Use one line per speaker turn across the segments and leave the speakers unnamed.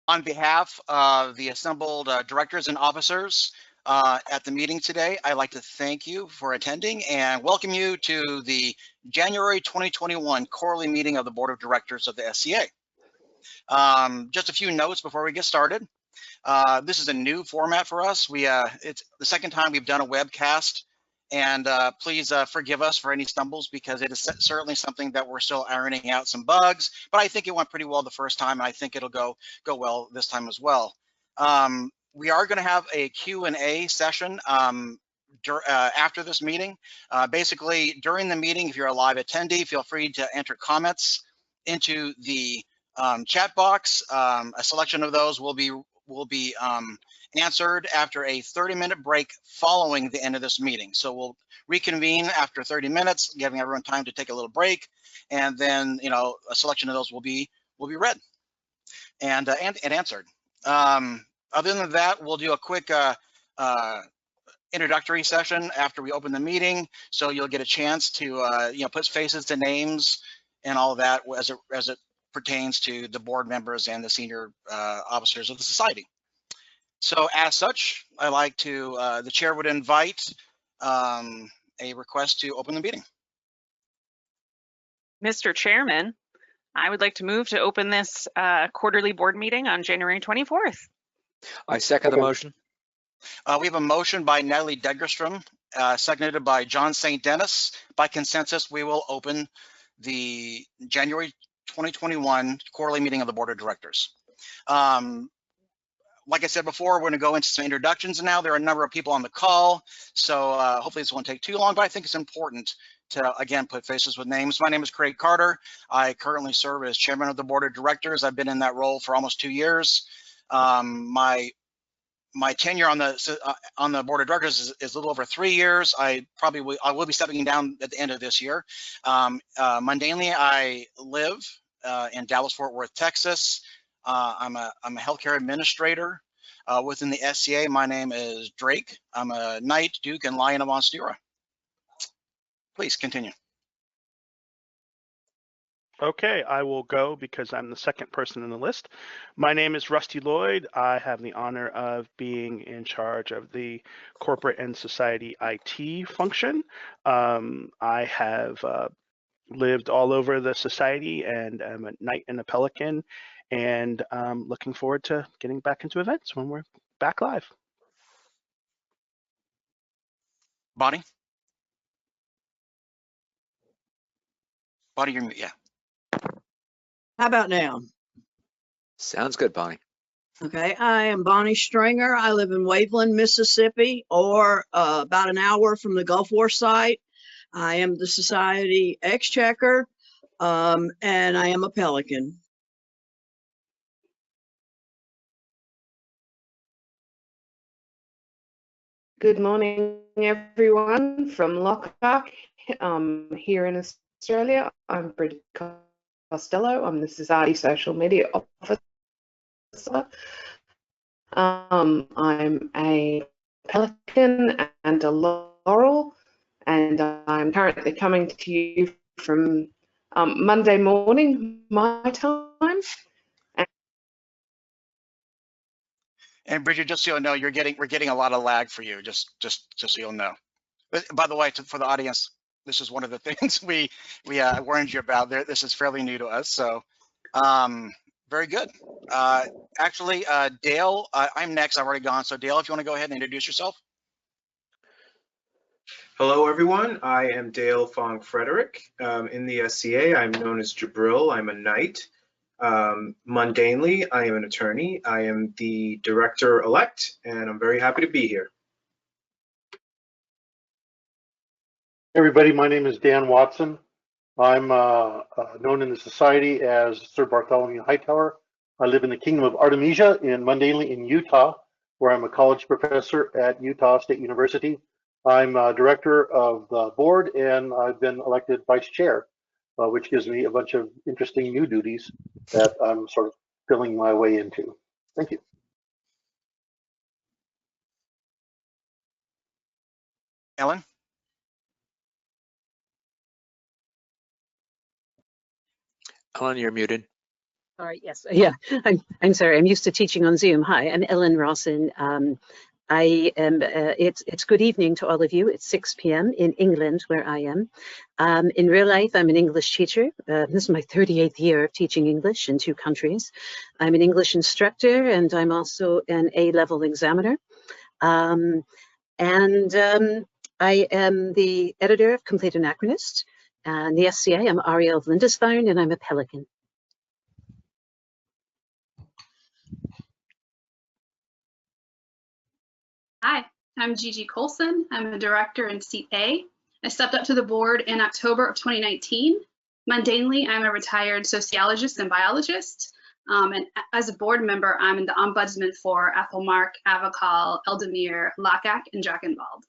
On behalf of the assembled directors and officers at the meeting today, I'd like to thank you for attending and welcome you to the January 2021 quarterly meeting of the Board of Directors of the SCA. Just a few notes before we get started. This is a new format for us. It's the second time we've done a webcast, and please forgive us for any stumbles because it is certainly something that we're still ironing out some bugs, but I think it went pretty well the first time, and I think it'll go well this time as well. We are going to have a Q&A session after this meeting. Basically, during the meeting, if you're a live attendee, feel free to enter comments into the chat box. A selection of those will be answered after a 30-minute break following the end of this meeting. So we'll reconvene after 30 minutes, giving everyone time to take a little break, and then a selection of those will be read and answered. Other than that, we'll do a quick introductory session after we open the meeting, so you'll get a chance to put faces to names and all of that as it pertains to the board members and the senior officers of the society. So as such, I like to, the chair would invite a request to open the meeting.
Mr. Chairman, I would like to move to open this quarterly board meeting on January 24th.
I second the motion.
We have a motion by Natalie Degerstrom, seconded by John St. Dennis. By consensus, we will open the January 2021 quarterly meeting of the Board of Directors. Like I said before, we're going to go into some introductions now. There are a number of people on the call, so hopefully this won't take too long, but I think it's important to, again, put faces with names. My name is Craig Carter. I currently serve as chairman of the Board of Directors. I've been in that role for almost 2 years. My tenure on the Board of Directors is a little over 3 years. I will be stepping down at the end of this year. Mundanely, I live in Dallas-Fort Worth, Texas. I'm a healthcare administrator within the SCA. My name is Drake. I'm a Knight, Duke, and Lion of Monstera. Please continue.
Okay, I will go because I'm the second person in the list. My name is Rusty Lloyd. I have the honor of being in charge of the corporate and society IT function. I have lived all over the society and I'm a Knight and a Pelican, and looking forward to getting back into events when we're back live.
Bonnie? Bonnie, you're, yeah.
How about now?
Sounds good, Bonnie.
Okay, I am Bonnie Stringer. I live in Waveland, Mississippi, or about an hour from the Gulf War site. I am the Society Exchequer, and I am a Pelican.
Good morning, everyone from Lockhart here in Australia. I'm Bridget Costello. I'm the Society Social Media Officer. I'm a Pelican and a Laurel, and I'm currently coming to you from Monday morning, my time.
And Bridget, just so you'll know, we're getting a lot of lag for you, just so you'll know. But by the way, for the audience, this is one of the things we warned you about. This is fairly new to us, so very good. Actually, Dale, I'm next. I've already gone. So Dale, if you want to go ahead and introduce yourself.
Hello, everyone. I am Dale Fong Frederick. In the SCA, I'm known as Jabril. I'm a Knight. Mundanely, I am an attorney. I am the director-elect, and I'm very happy to be here.
Everybody, my name is Dan Watson. I'm known in the society as Sir Bartholomew Hightower. I live in the Kingdom of Artemisia in Mundanely in Utah, where I'm a college professor at Utah State University. I'm director of the board, and I've been elected vice chair, which gives me a bunch of interesting new duties that I'm sort of filling my way into. Thank you.
Ellen?
Ellen, you're muted.
Sorry, yes, yeah, I'm sorry, I'm used to teaching on Zoom. Hi, I'm Ellen Rawson. I am, it's good evening to all of you. It's 6 p.m. in England, where I am. In real life, I'm an English teacher. This is my 38th year of teaching English in 2 countries. I'm an English instructor, and I'm also an A-level examiner. I am the editor of Complete Anachronist. And the SCA, I'm Ariel of Lindisfarne, and I'm a Pelican.
Hi, I'm Gigi Colson. I'm a director in Seat A. I stepped up to the board in October of 2019. Mundanely, I'm a retired sociologist and biologist. And as a board member, I'm the ombudsman for Athelmark, Avakal, Eldemir, Lackac, and Dragonfly.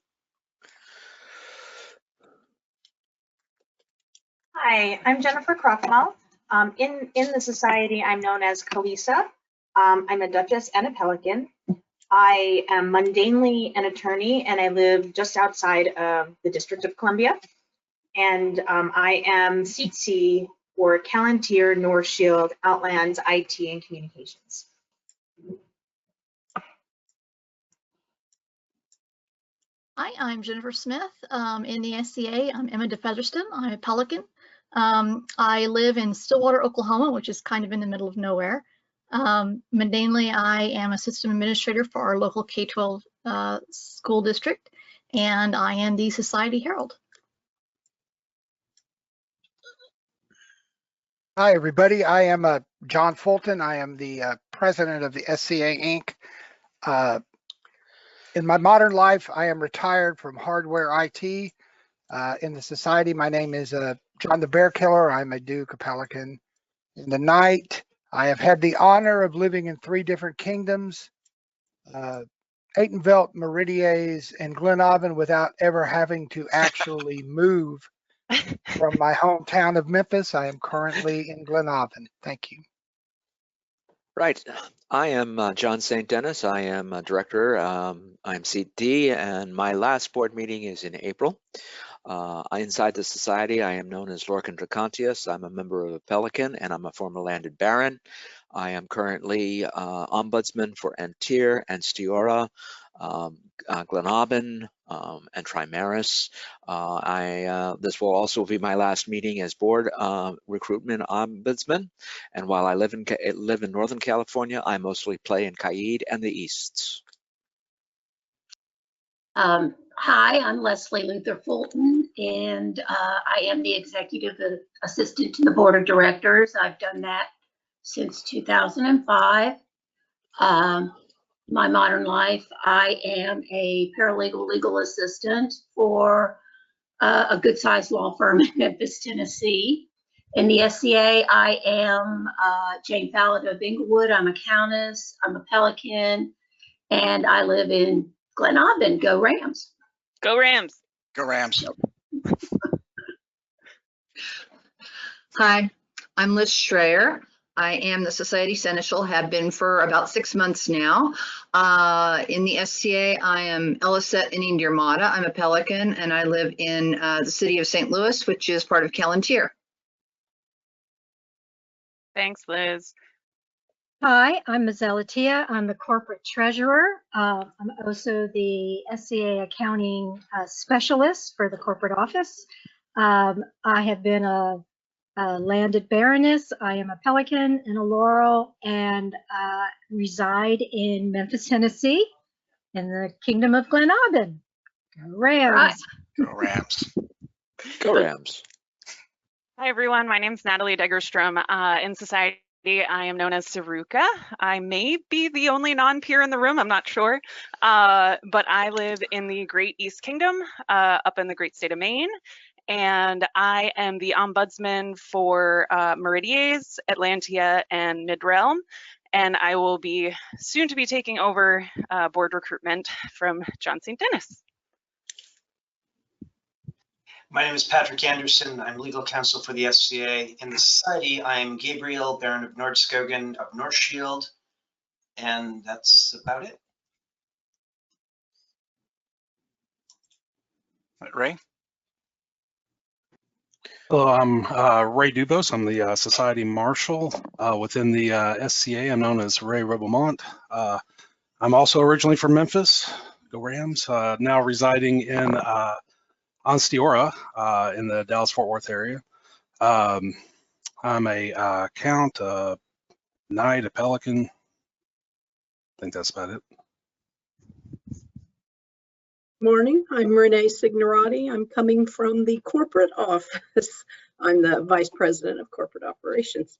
Hi, I'm Jennifer Krochmouth. In the society, I'm known as Kalisa. I'm a duchess and a pelican. I am mundanely an attorney, and I live just outside of the District of Columbia. And I am Seat C for Callantyre, North Shield, Outlands, IT, and Communications.
Hi, I'm Jennifer Smith. In the SCA, I'm Emma DeFeatherston. I'm a pelican. I live in Stillwater, Oklahoma, which is kind of in the middle of nowhere. Mundanely, I am a system administrator for our local K-12 school district, and I am the Society Herald.
Hi, everybody. I am John Fulton. I am the president of the SCA Inc. In my modern life, I am retired from hardware IT. In the society, my name is John the Bear Killer. I'm a Duke, a Pelican. In the night, I have had the honor of living in 3 different kingdoms, Aytonvelt, Meridies, and Glenavon, without ever having to actually move from my hometown of Memphis. I am currently in Glenavon. Thank you.
Right. I am John St. Dennis. I am a director. I'm Seat D, and my last board meeting is in April. Inside the society, I am known as Lorcan Dracontius. I'm a member of a Pelican, and I'm a former landed baron. I am currently ombudsman for Antir and Stiora, Glenavon, and Trimaris. This will also be my last meeting as board recruitment ombudsman. And while I live in Northern California, I mostly play in Kaid and the Easts.
Hi, I'm Leslie Luther Fulton, and I am the executive assistant to the board of directors. I've done that since 2005. My modern life, I am a paralegal legal assistant for a good sized law firm in Memphis, Tennessee. In the SCA, I am Jane Fallon of Inglewood. I'm a countess, I'm a Pelican, and I live in Glenavon. Go Rams.
Go Rams.
Go Rams.
Hi, I'm Liz Schreier. I am the Society Seneschal, have been for about 6 months now. In the SCA, I am Elisette Inindirmata. I'm a Pelican, and I live in the city of St. Louis, which is part of Callantyre.
Thanks, Liz.
Hi, I'm Mizell. I'm the corporate treasurer. I'm also the SCA accounting specialist for the corporate office. I have been a landed baroness. I am a Pelican and a Laurel, and reside in Memphis, Tennessee, in the Kingdom of Glenavon. Go Rams!
Right. Go Rams!
Go Rams!
Hi, everyone. My name is Natalie Degerstrom. In society, I am known as Saruka. I may be the only non-peer in the room, I'm not sure, but I live in the Great East Kingdom, up in the great state of Maine, and I am the ombudsman for Meridies, Atlantia, and Midrealm, and I will be soon to be taking over board recruitment from John St. Dennis.
My name is Patrick Anderson. I'm legal counsel for the SCA. In the society, I'm Gabriel, Baron of Nordskogen of North Shield, and that's about it.
Ray?
Hello, I'm Ray Dubos. I'm the Society Marshal within the SCA. I'm known as Ray Rebelmont. I'm also originally from Memphis, go Rams, now residing in Onsteora in the Dallas-Fort Worth area. I'm a count, a knight, a pelican. I think that's about it.
Morning, I'm Renee Signorati. I'm coming from the corporate office. I'm the Vice President of Corporate Operations.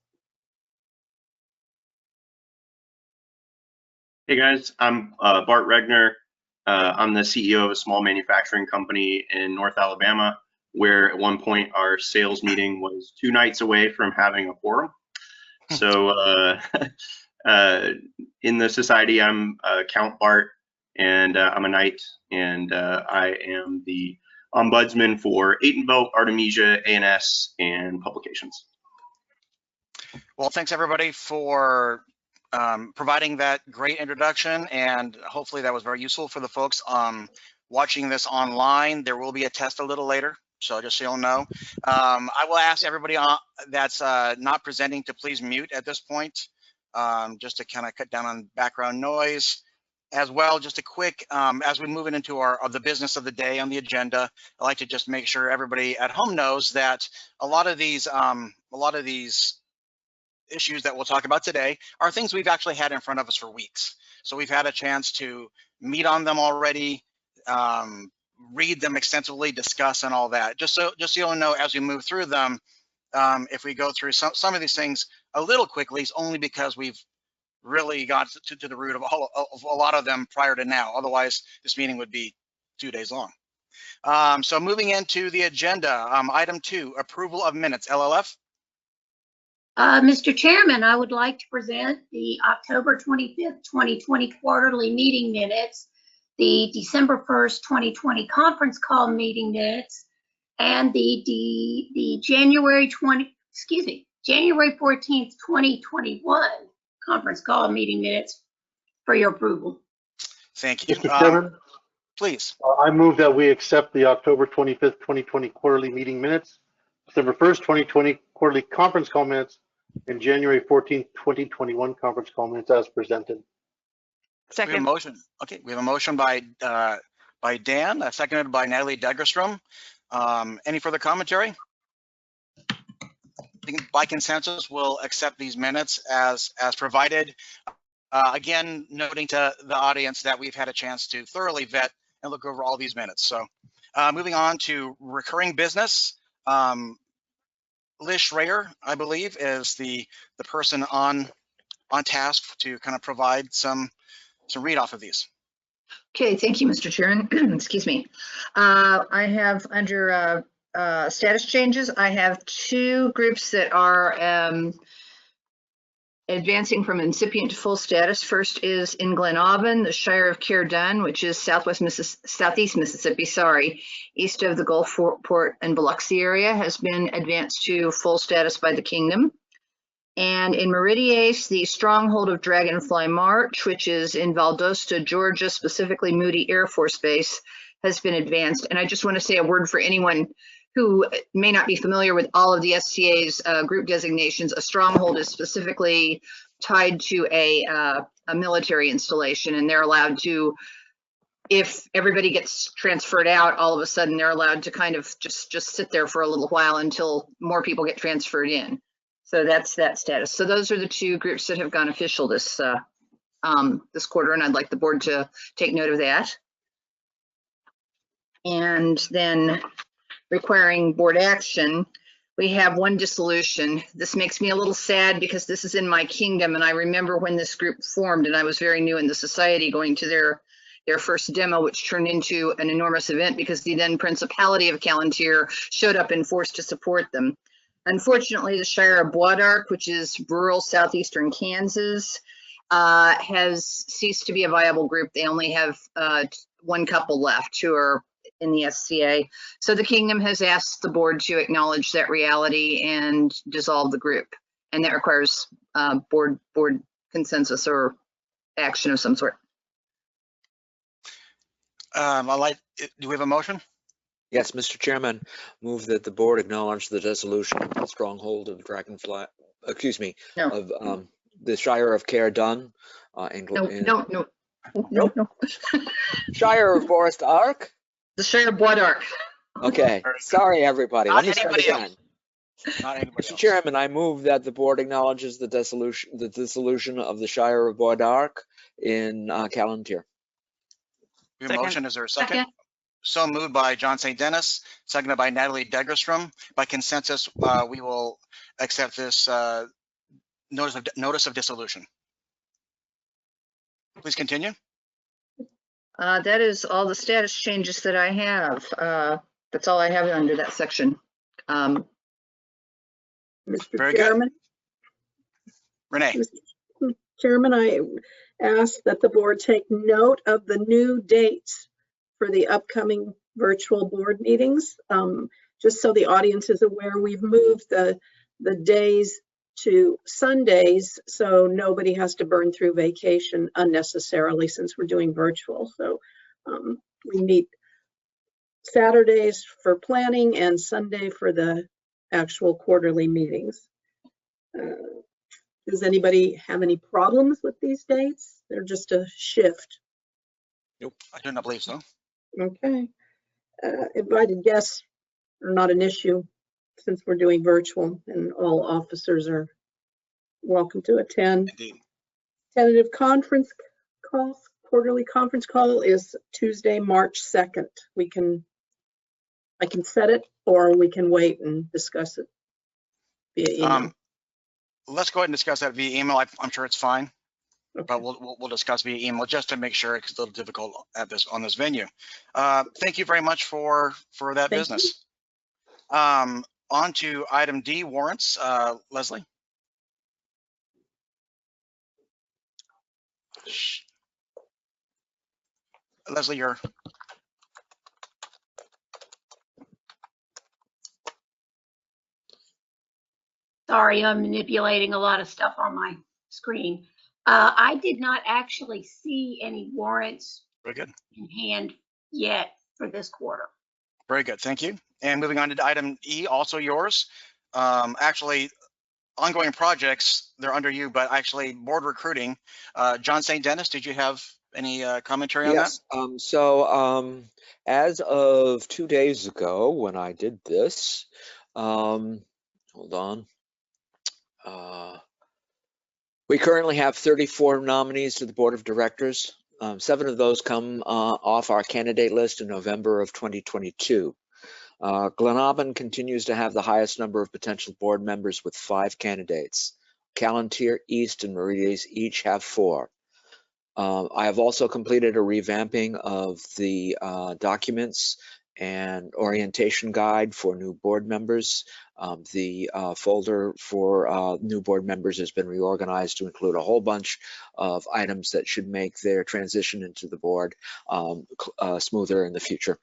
Hey guys, I'm Bart Regner. I'm the CEO of a small manufacturing company in North Alabama, where at one point our sales meeting was 2 nights away from having a quorum. So in the society, I'm Count Bart, and I'm a knight, and I am the ombudsman for Atenville, Artemisia, ANS, and Publications.
Well, thanks everybody for providing that great introduction, and hopefully that was very useful for the folks watching this online. There will be a test a little later, so just so you'll know. I will ask everybody that's not presenting to please mute at this point, just to kind of cut down on background noise. As well, just a quick, as we move into the business of the day on the agenda, I like to just make sure everybody at home knows that a lot of these issues that we'll talk about today are things we've actually had in front of us for weeks. So we've had a chance to meet on them already, read them extensively, discuss and all that. Just so you'll know as we move through them, if we go through some of these things a little quickly, it's only because we've really got to the root of a lot of them prior to now. Otherwise, this meeting would be 2 days long. So moving into the agenda, item 2, approval of minutes. LLF.
Mr. Chairman, I would like to present the October 25th, 2020 quarterly meeting minutes, the December 1st, 2020 conference call meeting minutes, and the January 14th, 2021 conference call meeting minutes for your approval.
Thank you.
Mr. Chairman,
please.
I move that we accept the October 25th, 2020 quarterly meeting minutes, December 1st, 2020 quarterly conference call minutes, and January 14th, 2021 conference call minutes as presented.
Second. We have a motion. Okay, we have a motion by Dan, seconded by Natalie Degerstrom. Any further commentary? I think by consensus, we'll accept these minutes as provided. Again, noting to the audience that we've had a chance to thoroughly vet and look over all these minutes. So moving on to recurring business. Liz Schreier, I believe, is the person on task to kind of provide some read off of these.
Okay, thank you, Mr. Chairman. Excuse me. I have under status changes, I have 2 groups that are advancing from incipient to full status. First is in Glen Auburn, the Shire of Caredon, which is southeast Mississippi, east of the Gulfport and Biloxi area, has been advanced to full status by the Kingdom. And in Meridiace, the Stronghold of Dragonfly March, which is in Valdosta, Georgia, specifically Moody Air Force Base, has been advanced. And I just want to say a word for anyone who may not be familiar with all of the SCA's group designations. A stronghold is specifically tied to a military installation, and they're allowed to, if everybody gets transferred out, all of a sudden they're allowed to kind of just sit there for a little while until more people get transferred in. So that's that status. So those are the 2 groups that have gone official this quarter, and I'd like the board to take note of that. And then requiring board action, we have 1 dissolution. This makes me a little sad because this is in my kingdom, and I remember when this group formed, and I was very new in the society, going to their first demo, which turned into an enormous event because the then Principality of Calontir showed up in force to support them. Unfortunately, the Shire of Bois d'Arc, which is rural southeastern Kansas, has ceased to be a viable group. They only have 1 couple left who are in the SCA. So the Kingdom has asked the board to acknowledge that reality and dissolve the group. And that requires board consensus or action of some sort.
Do we have a motion?
Yes, Mr. Chairman, move that the board acknowledge the dissolution of the Stronghold of Dragonfly,
No.
of the Shire of Care Dun.
No.
Shire of Forest Ark?
The Shire of Bois d'Arc.
Okay, sorry, everybody. Let
Not
me start
anybody
again.
else. Not anybody
Mr.
else.
Chairman, I move that the board acknowledges the dissolution of the Shire of Bois d'Arc in Callantyre.
Your motion, is there a second? So moved by John St. Dennis, seconded by Natalie Degerstrom. By consensus, we will accept this notice of dissolution. Please continue.
That is all the status changes that I have. That's all I have under that section.
Mr.
Very
Chairman.
Good. Renee.
Mr. Chairman, I ask that the board take note of the new dates for the upcoming virtual board meetings. Just so the audience is aware, we've moved the days to Sundays, so nobody has to burn through vacation unnecessarily since we're doing virtual. So we meet Saturdays for planning and Sunday for the actual quarterly meetings. Does anybody have any problems with these dates? They're just a shift.
Nope, I do not believe so.
Okay. Invited guests are not an issue since we're doing virtual and all officers are welcome to attend.
Indeed.
Tentative conference call, quarterly conference call is Tuesday, March 2nd. I can set it or we can wait and discuss it via email.
Let's go ahead and discuss that via email. I'm sure it's fine.
Okay.
But we'll discuss via email just to make sure it's a little difficult on this venue. Thank you very much for that business. On to item D, warrants. Leslie. Leslie, you're.
Sorry, I'm manipulating a lot of stuff on my screen. I did not actually see any warrants
Very good.
in hand yet for this quarter.
Very good, thank you. And moving on to item E, also yours. Actually, ongoing projects, they're under you, but actually board recruiting. John St. Dennis, did you have any commentary on that?
Yes, as of 2 days ago when I did this, hold on. We currently have 34 nominees to the board of directors. 7 of those come off our candidate list in November of 2022. Glenauburn continues to have the highest number of potential board members with 5 candidates. Callantyre, East, and Meridies each have 4. I have also completed a revamping of the documents and orientation guide for new board members. The folder for new board members has been reorganized to include a whole bunch of items that should make their transition into the board smoother in the future.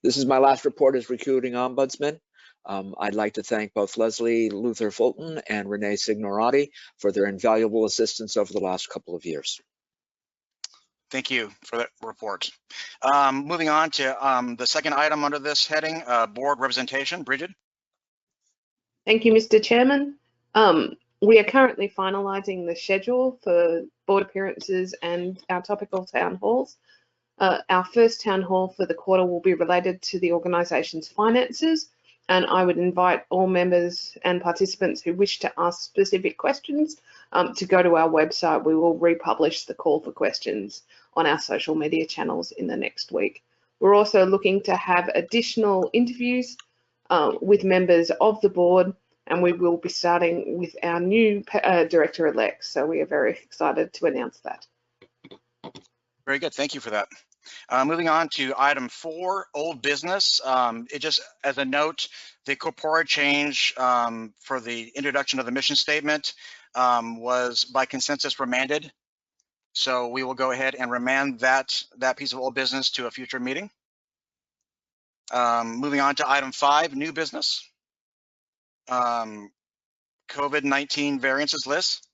This is my last report as recruiting ombudsman. I'd like to thank both Leslie Luther Fulton and Renee Signorati for their invaluable assistance over the last couple of years.
Thank you for that report. Moving on to the second item under this heading, board representation. Bridget.
Thank you, Mr. Chairman. We are currently finalising the schedule for board appearances and our topical town halls. Our first town hall for the quarter will be related to the organisation's finances, and I would invite all members and participants who wish to ask specific questions to go to our website. We will republish the call for questions on our social media channels in the next week. We're also looking to have additional interviews with members of the board, and we will be starting with our new director-elect. So we are very excited to announce that.
Very good, thank you for that. Moving on to item 4, old business. It just, as a note, the corporate change for the introduction of the mission statement was by consensus remanded. So we will go ahead and remand that piece of old business to a future meeting. Moving on to item 5, new business. COVID-19 variances list.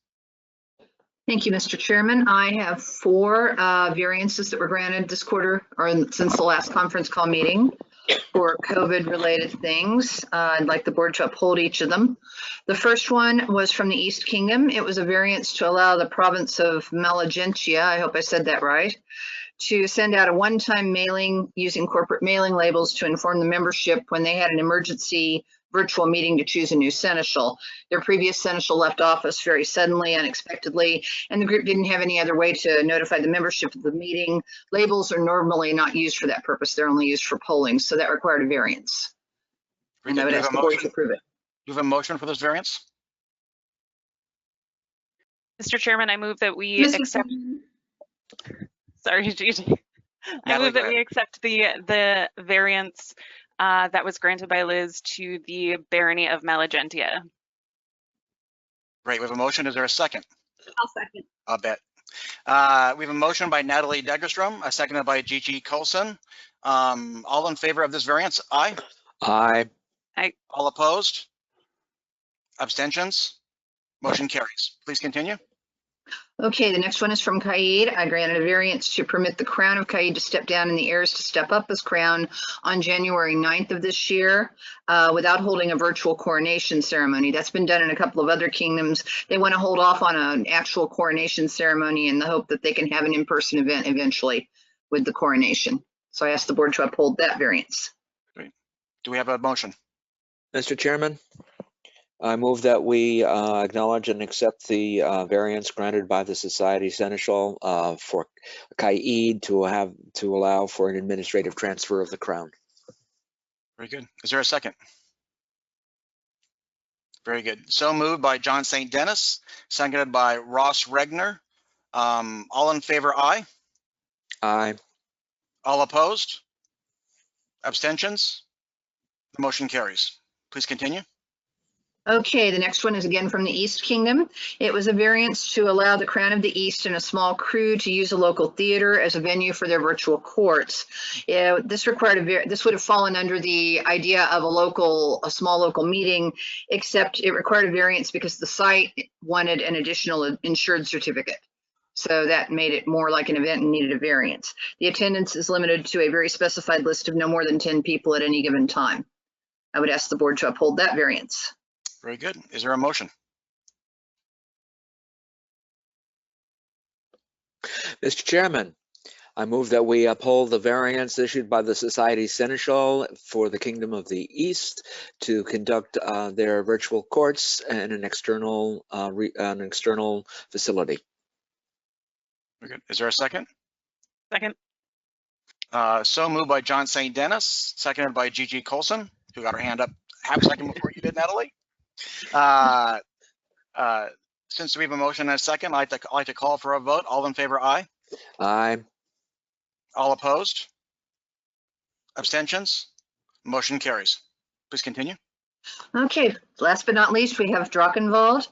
Thank you, Mr. Chairman. I have 4 variances that were granted this quarter or since the last conference call meeting. for COVID-related things. I'd like the board to uphold each of them. The first one was from the East Kingdom. It was a variance to allow the province of Malagentia, I hope I said that right, to send out a one-time mailing using corporate mailing labels to inform the membership when they had an emergency virtual meeting to choose a new seneschal. Their previous seneschal left office very suddenly, unexpectedly, and the group didn't have any other way to notify the membership of the meeting. Labels are normally not used for that purpose. They're only used for polling, so that required a variance. And I would ask the board to approve it.
Do you have a motion for this variance?
Mr. Chairman, I move that we accept. Sorry, Gigi. I move that we accept the variance that was granted by Liz to the barony of Malagentia.
Great. We have a motion. Is there a second?
I'll second.
I'll bet. We have a motion by Natalie Degerstrom, seconded by Gigi Colson. All in favor of this variance? Aye.
Aye.
Aye.
All opposed? Abstentions? Motion carries. Please continue.
Okay, the next one is from Caid. I granted a variance to permit the crown of Caid to step down and the heirs to step up as crown on January 9th of this year without holding a virtual coronation ceremony. That's been done in a couple of other kingdoms. They want to hold off on an actual coronation ceremony in the hope that they can have an in-person event eventually with the coronation. So I ask the board to uphold that variance.
Great. Do we have a motion?
Mr. Chairman, I move that we acknowledge and accept the variance granted by the Society Seneschal for Caid to allow for an administrative transfer of the crown.
Very good. Is there a second? Very good. So moved by John St. Dennis, seconded by Ross Regner. All in favor, aye.
Aye.
All opposed? Abstentions? The motion carries. Please continue.
Okay, the next one is again from the East Kingdom. It was a variance to allow the Crown of the East and a small crew to use a local theater as a venue for their virtual courts. This would have fallen under the idea of a small local meeting, except it required a variance because the site wanted an additional insured certificate. So that made it more like an event and needed a variance. The attendance is limited to a very specified list of no more than 10 people at any given time. I would ask the board to uphold that variance.
Very good. Is there a motion?
Mr. Chairman, I move that we uphold the variance issued by the Society Seneschal for the Kingdom of the East to conduct their virtual courts in an external facility.
Very good. Is there a second?
Second.
So moved by John St. Dennis, seconded by Gigi Colson, who got her hand up half a second before you did, Natalie. Since we have a motion and a second, I'd like to call for a vote. All in favor, aye.
Aye.
All opposed? Abstentions? Motion carries. Please continue.
Okay, last but not least, we have Dragonfly.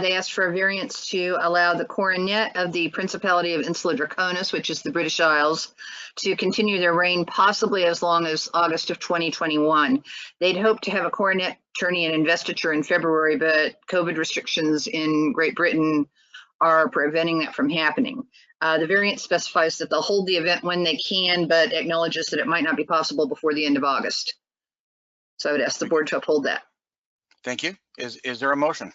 They asked for a variance to allow the coronet of the Principality of Insula Draconis, which is the British Isles, to continue their reign possibly as long as August of 2021. They'd hoped to have a coronet tourney and investiture in February, but COVID restrictions in Great Britain are preventing that from happening. The variance specifies that they'll hold the event when they can, but acknowledges that it might not be possible before the end of August. So I would ask the board to uphold that.
Thank you. Is there a motion?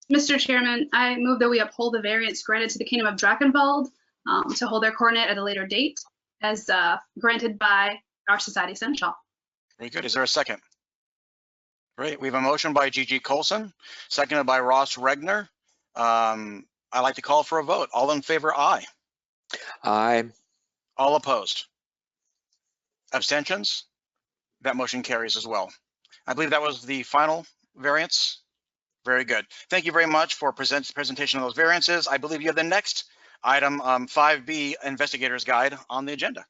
Mr. Chairman, I move that we uphold the variance granted to the Kingdom of Dragonfly to hold their coronet at a later date as granted by our Society Seneschal.
Very good. Is there a second? Great. We have a motion by Gigi Colson, seconded by Ross Regner. I'd like to call for a vote. All in favor, aye.
Aye.
All opposed? Abstentions? That motion carries as well. I believe that was the final variance. Very good. Thank you very much for presentation of those variances. I believe you have the next item, 5B, Investigator's Guide on the agenda.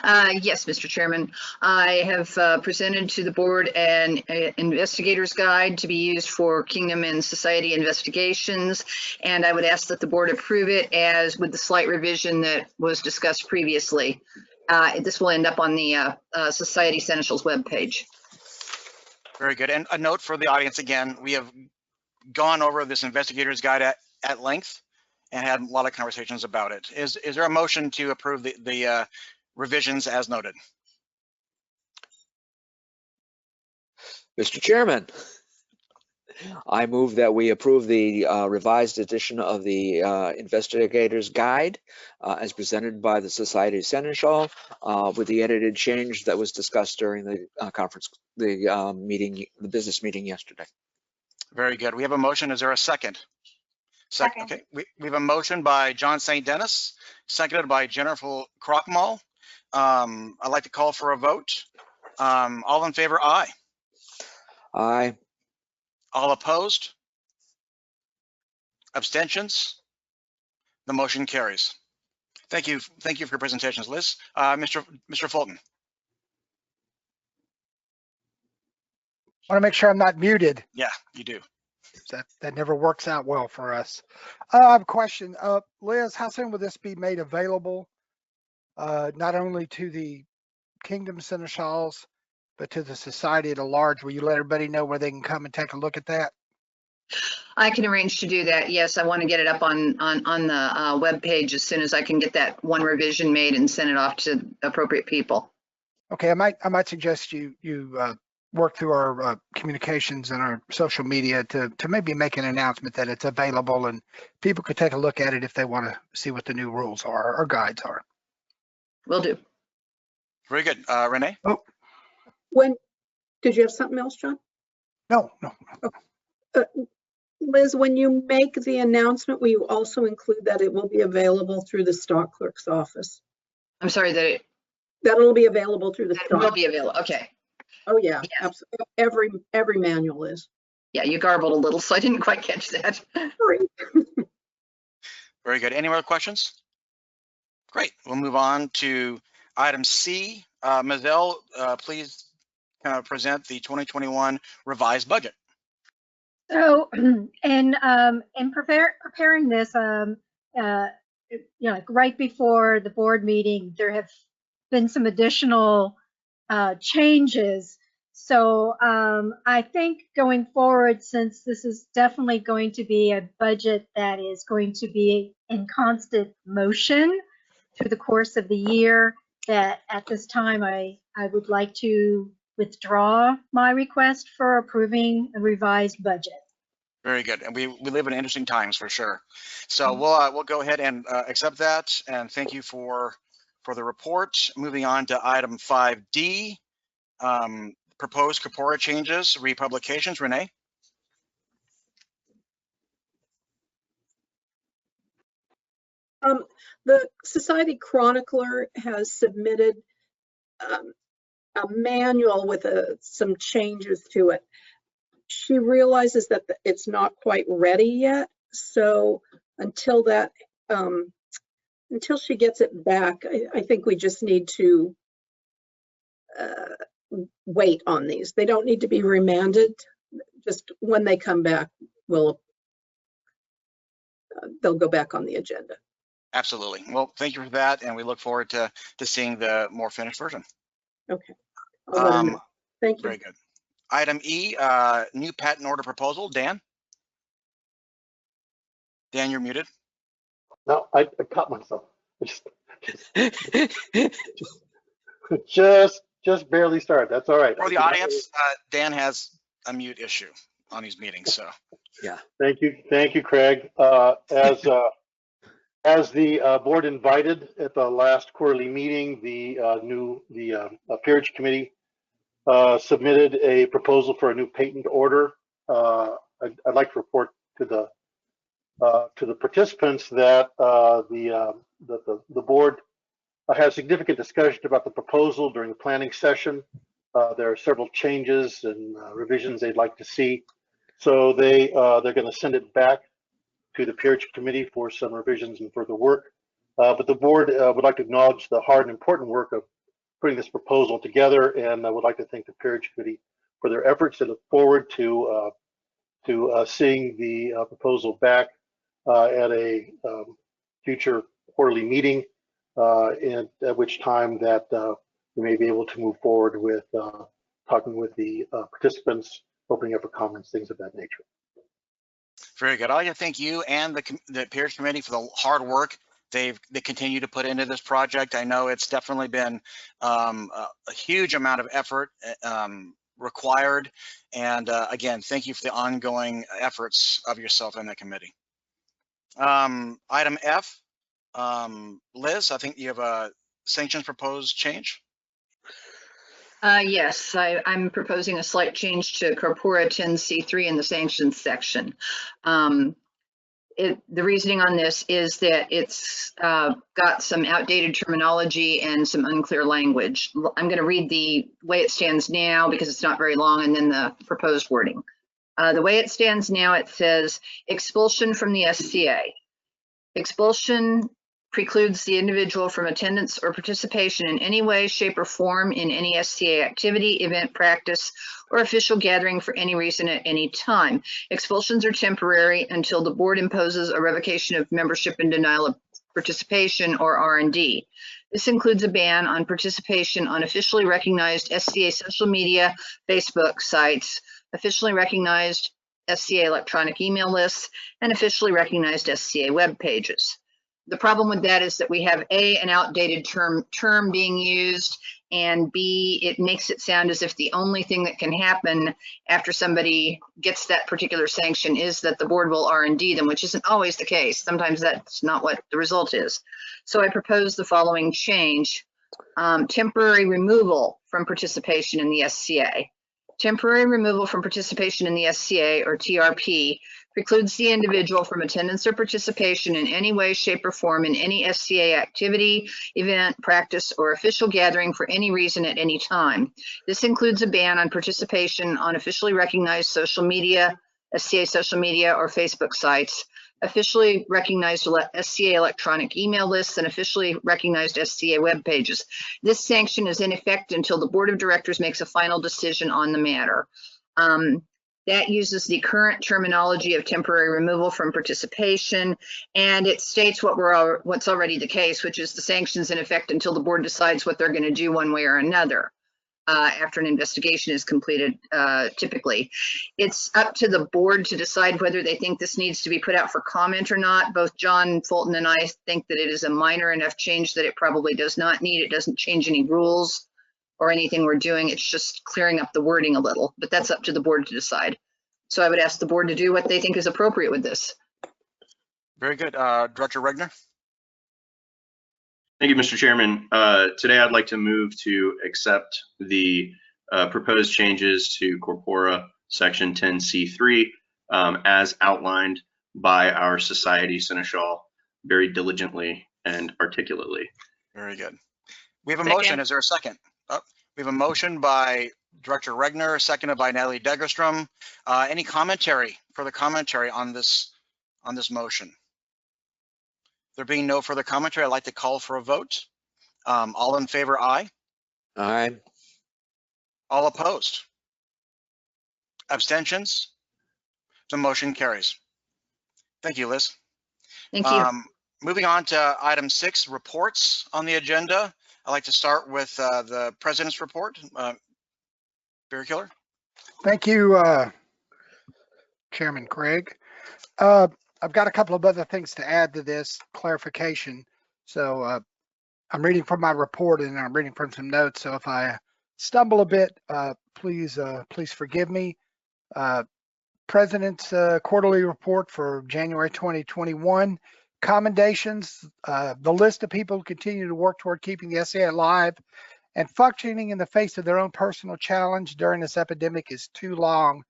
Yes, Mr. Chairman. I have presented to the board an investigator's guide to be used for Kingdom and Society investigations, and I would ask that the board approve it as with the slight revision that was discussed previously. This will end up on the Society Seneschal's webpage.
Very good. And a note for the audience again, we have gone over this investigator's guide at length and had a lot of conversations about it. Is there a motion to approve the revisions as noted?
Mr. Chairman, I move that we approve the revised edition of the Investigator's Guide as presented by the Society Seneschal with the edited change that was discussed during the the business meeting yesterday.
Very good. We have a motion. Is there a second? Second. Okay. We have a motion by John St. Dennis, seconded by Jennifer Krochmal. I'd like to call for a vote. All in favor, aye.
Aye.
All opposed? Abstentions? The motion carries. Thank you. Thank you for your presentations, Liz. Mr. Fulton.
I want to make sure I'm not muted.
Yeah, you do.
That never works out well for us. I have a question. Liz, how soon will this be made available, not only to the Kingdom Seneschals, but to the society at large? Will you let everybody know where they can come and take a look at that?
I can arrange to do that. Yes, I want to get it up on the web page as soon as I can get that one revision made and send it off to appropriate people.
Okay, I might suggest you work through our communications and our social media to maybe make an announcement that it's available and people could take a look at it if they want to see what the new rules are or guides are.
Will do.
Very good. Renee?
Oh, did you have something else, John?
No.
Liz, when you make the announcement, will you also include that it will be available through the stock clerk's office?
I'm sorry, that
it'll be available through the
it
stock.
will be available. Okay.
Oh yeah, absolutely. Every manual is.
Yeah, you garbled a little, so I didn't quite catch that.
Sorry.
Very good. Any more questions? Great. We'll move on to item C. Mizell, please present the 2021 revised budget.
So, in preparing this, like right before the board meeting, there have been some additional changes. So I think going forward, since this is definitely going to be a budget that is going to be in constant motion through the course of the year, that at this time I would like to withdraw my request for approving a revised budget.
Very good. And we live in interesting times for sure. So we'll go ahead and accept that. And thank you for the report. Moving on to item 5D, proposed corpora changes, republications. Renee?
The Society Chronicler has submitted a manual with some changes to it. She realizes that it's not quite ready yet. So until she gets it back, I think we just need to wait on these. They don't need to be remanded. Just when they come back, they'll go back on the agenda.
Absolutely. Well, thank you for that. And we look forward to seeing the more finished version.
Okay. Thank you.
Very good. Item E, new patent order proposal. Dan? Dan, you're muted.
No, I caught myself. Just barely started. That's all right.
For the audience, Dan has a mute issue on these meetings, so.
Yeah.
Thank you, Craig. As the board invited at the last quarterly meeting, the Peerage Committee submitted a proposal for a new patent order. I'd like to report to the participants that the board had significant discussion about the proposal during the planning session. There are several changes and revisions they'd like to see, so they're going to send it back to the Peerage Committee for some revisions and further work. But the board would like to acknowledge the hard and important work of putting this proposal together, and I would like to thank the Peerage Committee for their efforts and look forward to seeing the proposal back at a future quarterly meeting, and at which time that we may be able to move forward with talking with the participants, opening up for comments, things of that nature.
Very good. I'd like to thank you and the Peerage Committee for the hard work they continue to put into this project. I know it's definitely been a huge amount of effort required. And again, thank you for the ongoing efforts of yourself and the committee. Item F, Liz, I think you have a sanctions proposed change.
Yes, I'm proposing a slight change to Corpora 10C3 in the sanctions section. The reasoning on this is that it's got some outdated terminology and some unclear language. I'm going to read the way it stands now because it's not very long, and then the proposed wording. The way it stands now, it says expulsion from the SCA. Expulsion precludes the individual from attendance or participation in any way, shape, or form in any SCA activity, event, practice, or official gathering for any reason at any time. Expulsions are temporary until the board imposes a revocation of membership and denial of participation, or R&D. This includes a ban on participation on officially recognized SCA social media, Facebook sites, officially recognized SCA electronic email lists, and officially recognized SCA web pages. The problem with that is that we have A, an outdated term being used, and B, it makes it sound as if the only thing that can happen after somebody gets that particular sanction is that the board will R&D them, which isn't always the case. Sometimes that's not what the result is. So I propose the following change. Temporary removal from participation in the SCA. Temporary removal from participation in the SCA, or TRP, precludes the individual from attendance or participation in any way, shape, or form in any SCA activity, event, practice, or official gathering for any reason at any time. This includes a ban on participation on officially recognized social media, SCA social media, or Facebook sites, officially recognized SCA electronic email lists, and officially recognized SCA web pages. This sanction is in effect until the board of directors makes a final decision on the matter. That uses the current terminology of temporary removal from participation, and it states what's already the case, which is the sanctions in effect until the board decides what they're going to do one way or another after an investigation is completed, typically. It's up to the board to decide whether they think this needs to be put out for comment or not. Both John Fulton and I think that it is a minor enough change that it probably does not need. It doesn't change any rules or anything we're doing. It's just clearing up the wording a little, but that's up to the board to decide. So I would ask the board to do what they think is appropriate with this.
Very good. Director Regner.
Thank you, Mr. Chairman. Today I'd like to move to accept the proposed changes to Corpora Section 10C3 as outlined by our Society Seneschal very diligently and articulately.
Very good. We have a motion. Is there a second? We have a motion by Director Regner, seconded by Natalie Degerstrom. Any commentary, further commentary on this motion? There being no further commentary, I'd like to call for a vote. All in favor, aye.
Aye.
All opposed? Abstentions? The motion carries. Thank you, Liz.
Thank you.
Moving on to item 6, reports on the agenda. I'd like to start with the President's report. Barry Killer.
Thank you, Chairman Craig. I've got a couple of other things to add to this clarification. So I'm reading from my report and I'm reading from some notes. So if I stumble a bit, please forgive me. President's quarterly report for January 2021. Commendations, the list of people who continue to work toward keeping the SCA alive and functioning in the face of their own personal challenge during this epidemic is too long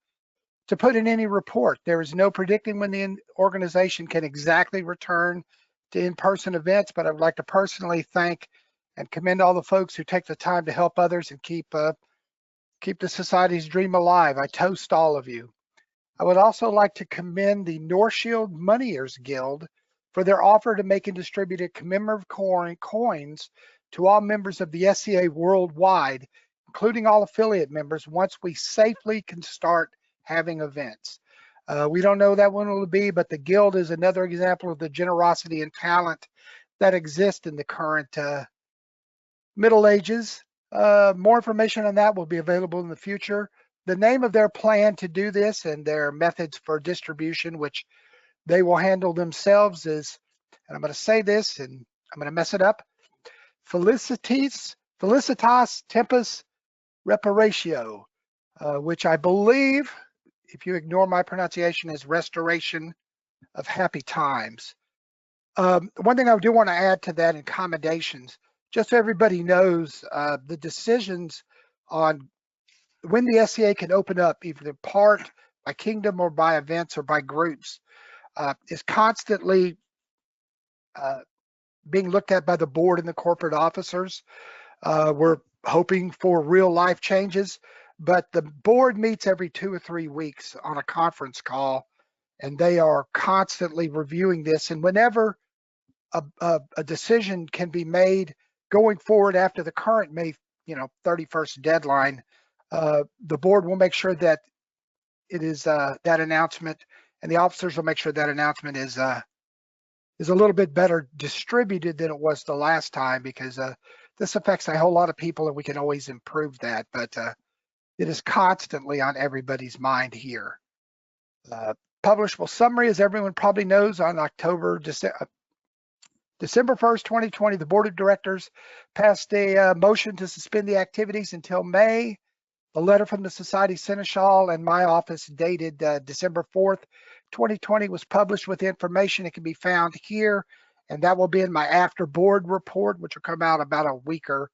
to put in any report. There is no predicting when the organization can exactly return to in-person events, but I would like to personally thank and commend all the folks who take the time to help others and keep the Society's dream alive. I toast all of you. I would also like to commend the North Shield Moneyers Guild for their offer to make and distribute a commemorative coins to all members of the SCA worldwide, including all affiliate members, once we safely can start having events. We don't know that when it will be, but the Guild is another example of the generosity and talent that exists in the current Middle Ages. More information on that will be available in the future. The name of their plan to do this and their methods for distribution, which they will handle themselves, is, and I'm going to say this and I'm going to mess it up, Felicitas Tempus Reparatio. which I believe, if you ignore my pronunciation, is Restoration of Happy Times. One thing I do want to add to that in Commendations, just so everybody knows, the decisions on when the SCA can open up, either part, by kingdom, or by events, or by groups, is constantly being looked at by the board and the corporate officers. We're hoping for real life changes, but the board meets every 2 or 3 weeks on a conference call, and they are constantly reviewing this. And whenever a decision can be made going forward after the current May 31st deadline, the board will make sure that it is that announcement, and the officers will make sure that announcement is a little bit better distributed than it was the last time, because this affects a whole lot of people, and we can always improve that. But it is constantly on everybody's mind here. Publishable Summary, as everyone probably knows, on December 1st, 2020, the Board of Directors passed a motion to suspend the activities until May. A letter from the Society Seneschal and my office dated December 4th, 2020 was published with information that can be found here, and that will be in my after board report, which will come out about a week or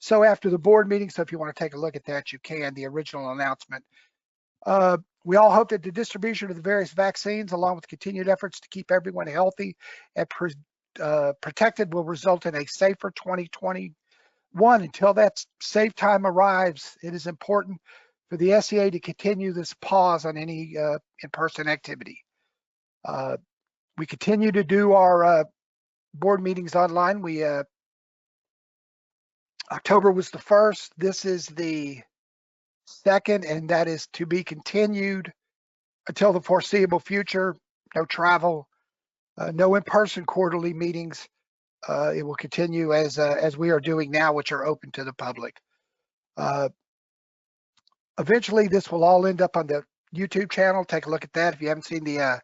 so after the board meeting. So if you want to take a look at that, you can, the original announcement. We all hope that the distribution of the various vaccines, along with continued efforts to keep everyone healthy and protected, will result in a safer 2021. Until that safe time arrives, it is important for the SCA to continue this pause on any in-person activity. We continue to do our board meetings online. October was the first. This is the second, and that is to be continued until the foreseeable future. No travel, no in-person quarterly meetings. It will continue as we are doing now, which are open to the public. Eventually, this will all end up on the YouTube channel. Take a look at that. If you haven't seen the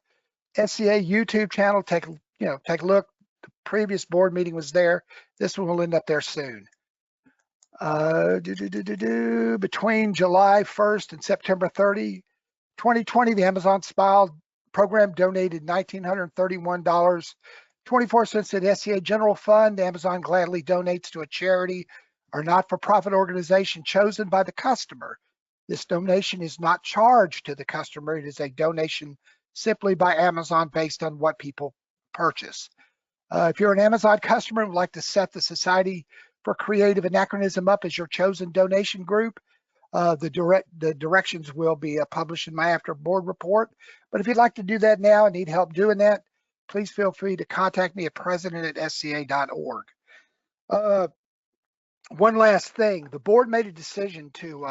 SCA YouTube channel, take a look. The previous board meeting was there. This one will end up there soon. Between July 1st and September 30, 2020, the Amazon Smile program donated $1,931.24 to the SCA General Fund. Amazon gladly donates to a charity or not-for-profit organization chosen by the customer. This donation is not charged to the customer. It is a donation simply by Amazon based on what people purchase. If you're an Amazon customer and would like to set the Society for Creative Anachronism up as your chosen donation group, the directions will be published in my after board report. But if you'd like to do that now and need help doing that, please feel free to contact me at president@sca.org. One last thing, the board made a decision to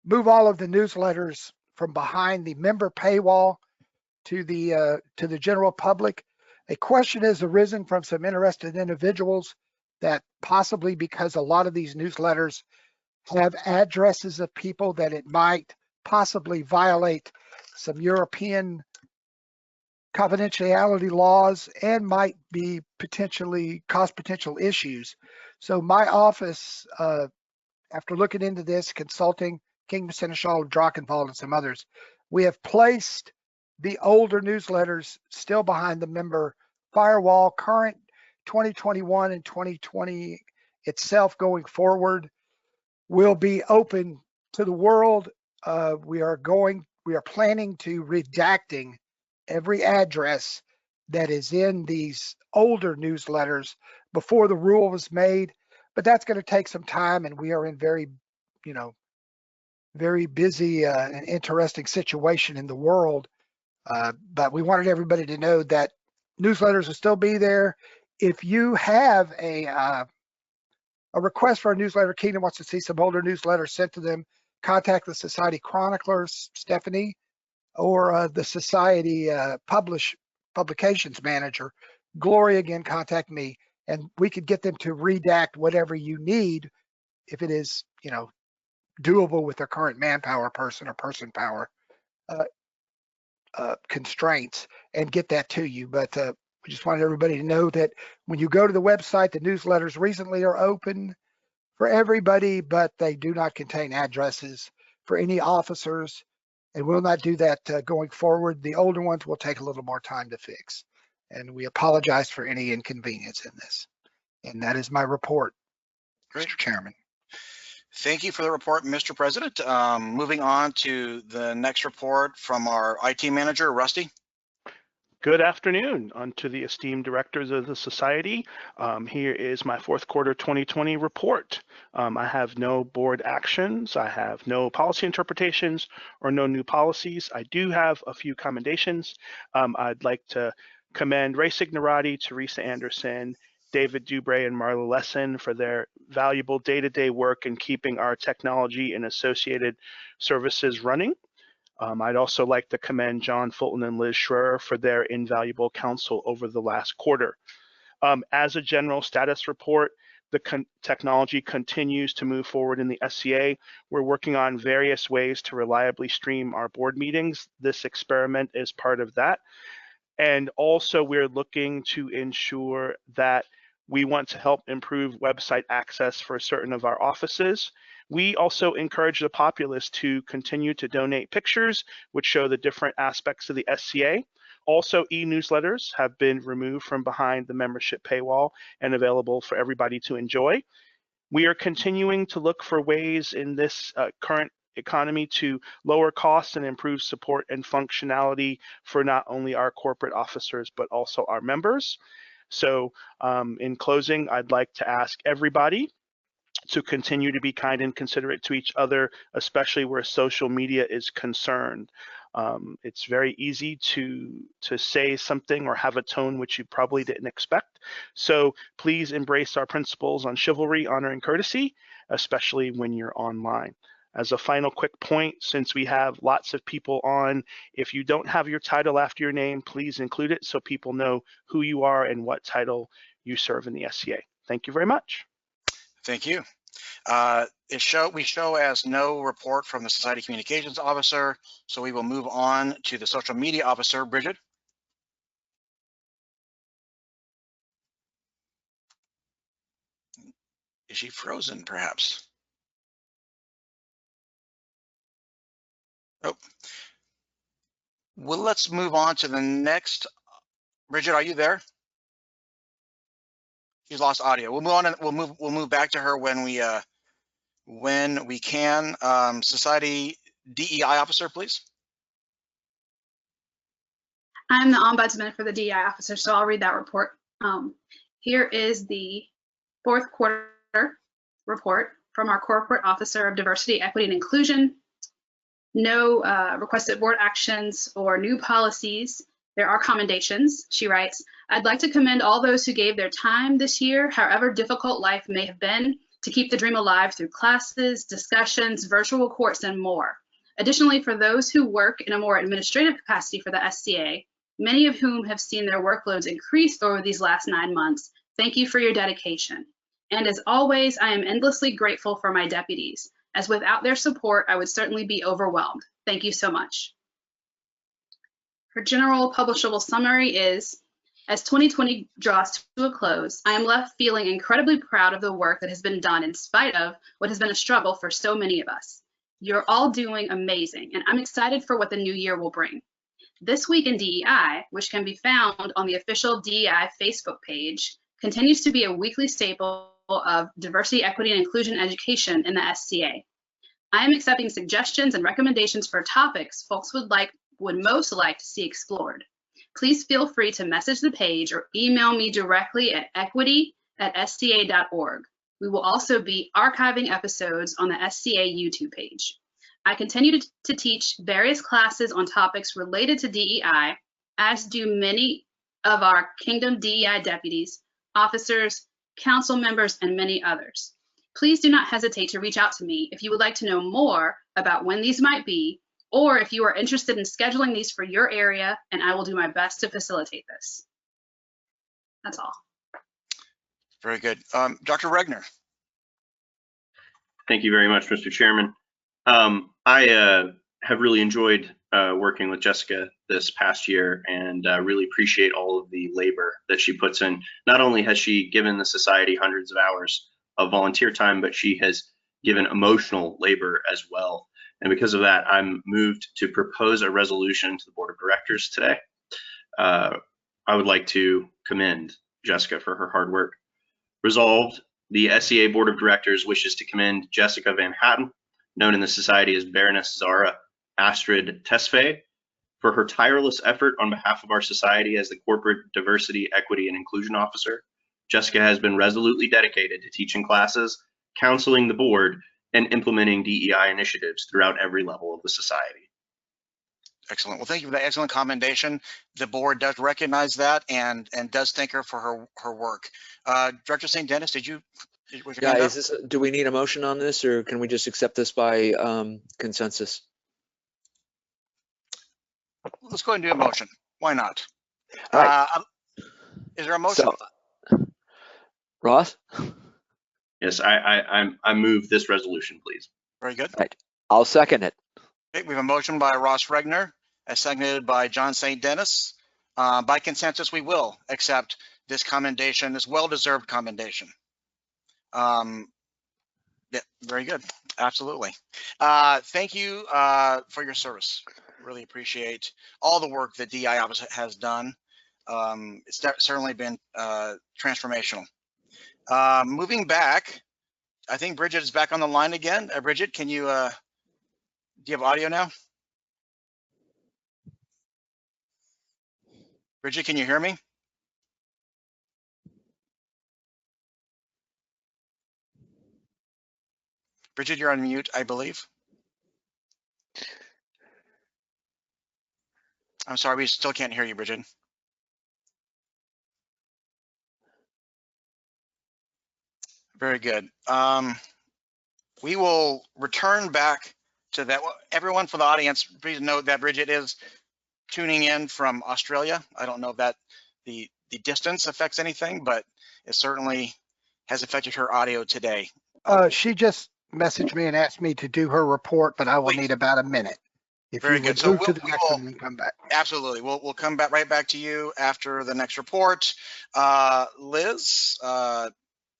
move all of the newsletters from behind the member paywall to the general public. A question has arisen from some interested individuals that possibly because a lot of these newsletters have addresses of people, that it might possibly violate some European confidentiality laws and might be potentially cause potential issues. So my office, after looking into this, consulting Kingdom Seneschal, Dragonfly, and some others, we have placed the older newsletters still behind the member firewall. Current 2021 and 2020 itself going forward will be open to the world. We are planning to redacting every address that is in these older newsletters before the rule was made, but that's going to take some time, and we are in very busy and interesting situation in the world. But we wanted everybody to know that newsletters will still be there. If you have a request for a newsletter, Kingdom wants to see some older newsletters sent to them, contact the Society Chronicler, Stephanie, or the Society Publications Manager, Gloria. Again, contact me, and we could get them to redact whatever you need if it is, doable with their current manpower person or person power constraints, and get that to you. But we just wanted everybody to know that when you go to the website, the newsletters recently are open for everybody, but they do not contain addresses for any officers, and we'll not do that going forward. The older ones will take a little more time to fix, and we apologize for any inconvenience in this. And that is my report,
Great.
Mr. Chairman.
Thank you for the report, Mr. President. Moving on to the next report from our IT manager, Rusty.
Good afternoon unto the esteemed directors of the Society. Here is my fourth quarter 2020 report. I have no board actions. I have no policy interpretations or no new policies. I do have a few commendations. I'd like to commend Ray Signorati, Teresa Anderson, David Dubray, and Marla Lesson for their valuable day-to-day work in keeping our technology and associated services running. I'd also like to commend John Fulton and Liz Schreier for their invaluable counsel over the last quarter. As a general status report, the technology continues to move forward in the SCA. We're working on various ways to reliably stream our board meetings. This experiment is part of that. And also we're looking to ensure that we want to help improve website access for certain of our offices. We also encourage the populace to continue to donate pictures which show the different aspects of the SCA. Also, e-newsletters have been removed from behind the membership paywall and available for everybody to enjoy. We are continuing to look for ways in this current economy to lower costs and improve support and functionality for not only our corporate officers, but also our members. So in closing, I'd like to ask everybody to continue to be kind and considerate to each other, especially where social media is concerned. It's very easy to say something or have a tone which you probably didn't expect. So please embrace our principles on chivalry, honor, and courtesy, especially when you're online. As a final quick point, since we have lots of people on, if you don't have your title after your name, please include it so people know who you are and what title you serve in the SCA. Thank you very much.
Thank you. We show as no report from the Society Communications Officer, so we will move on to the Social Media Officer, Bridget. Is she frozen, perhaps? Oh. Well, let's move on to the next. Bridget, are you there? She's lost audio. We'll move on and we'll move back to her when we can. Society DEI officer, please.
I'm the ombudsman for the DEI officer, so I'll read that report. Here is the fourth quarter report from our corporate officer of diversity, equity, and inclusion. No requested board actions or new policies. There are commendations. She writes, I'd like to commend all those who gave their time this year, however difficult life may have been, to keep the dream alive through classes, discussions, virtual courts, and more. Additionally, for those who work in a more administrative capacity for the SCA, many of whom have seen their workloads increase over these last 9 months, thank you for your dedication. And as always, I am endlessly grateful for my deputies, as without their support, I would certainly be overwhelmed. Thank you so much. Her general publishable summary is, as 2020 draws to a close, I am left feeling incredibly proud of the work that has been done in spite of what has been a struggle for so many of us. You're all doing amazing, and I'm excited for what the new year will bring. This Week in DEI, which can be found on the official DEI Facebook page, continues to be a weekly staple of diversity, equity, and inclusion education in the SCA. I am accepting suggestions and recommendations for topics folks would most like to see explored. Please feel free to message the page or email me directly at equity@sca.org. We will also be archiving episodes on the SCA YouTube page. I continue to teach various classes on topics related to DEI, as do many of our Kingdom DEI deputies, officers, council members, and many others. Please do not hesitate to reach out to me if you would like to know more about when these might be, or if you are interested in scheduling these for your area, and I will do my best to facilitate this. That's all.
Very good. Dr. Regner.
Thank you very much, Mr. Chairman. I have really enjoyed working with Jessica this past year, and really appreciate all of the labor that she puts in. Not only has she given the Society hundreds of hours of volunteer time, but she has given emotional labor as well. And because of that, I'm moved to propose a resolution to the Board of Directors today. I would like to commend Jessica for her hard work. Resolved, the SCA Board of Directors wishes to commend Jessica Van Hatten, known in the Society as Baroness Zara Astrid Tesfaye, for her tireless effort on behalf of our society as the Corporate Diversity, Equity, and Inclusion Officer. Jessica has been resolutely dedicated to teaching classes, counseling the board, and implementing DEI initiatives throughout every level of the society.
Excellent. Well, thank you for that excellent commendation. The board does recognize that and does thank her for her work. Director St. Dennis,
Yeah, do we need a motion on this, or can we just accept this by consensus?
Let's go ahead and do a motion. Why not?
All right.
Is there a motion?
So, Ross?
Yes, I move this resolution, please.
Very good.
Right. I'll second it.
Okay, we have a motion by Ross Regner, as seconded by John St. Dennis. By consensus, we will accept this commendation, this well-deserved commendation. Yeah, very good. Absolutely. Thank you for your service. Really appreciate all the work that DI Office has done. It's certainly been transformational. Moving back, I think Bridget is back on the line again. Bridget, can you, do you have audio now? Bridget, can you hear me? Bridget, you're on mute, I believe. I'm sorry, we still can't hear you, Bridget. Very good. We will return back to that. Everyone for the audience, please note that Bridget is tuning in from Australia. I don't know if that the distance affects anything, but it certainly has affected her audio today.
She just messaged me and asked me to do her report, but I will need about a minute. If
Very
you
good.
would
So
move to the next one and come back.
Absolutely. We'll come back right back to you after the next report. Liz,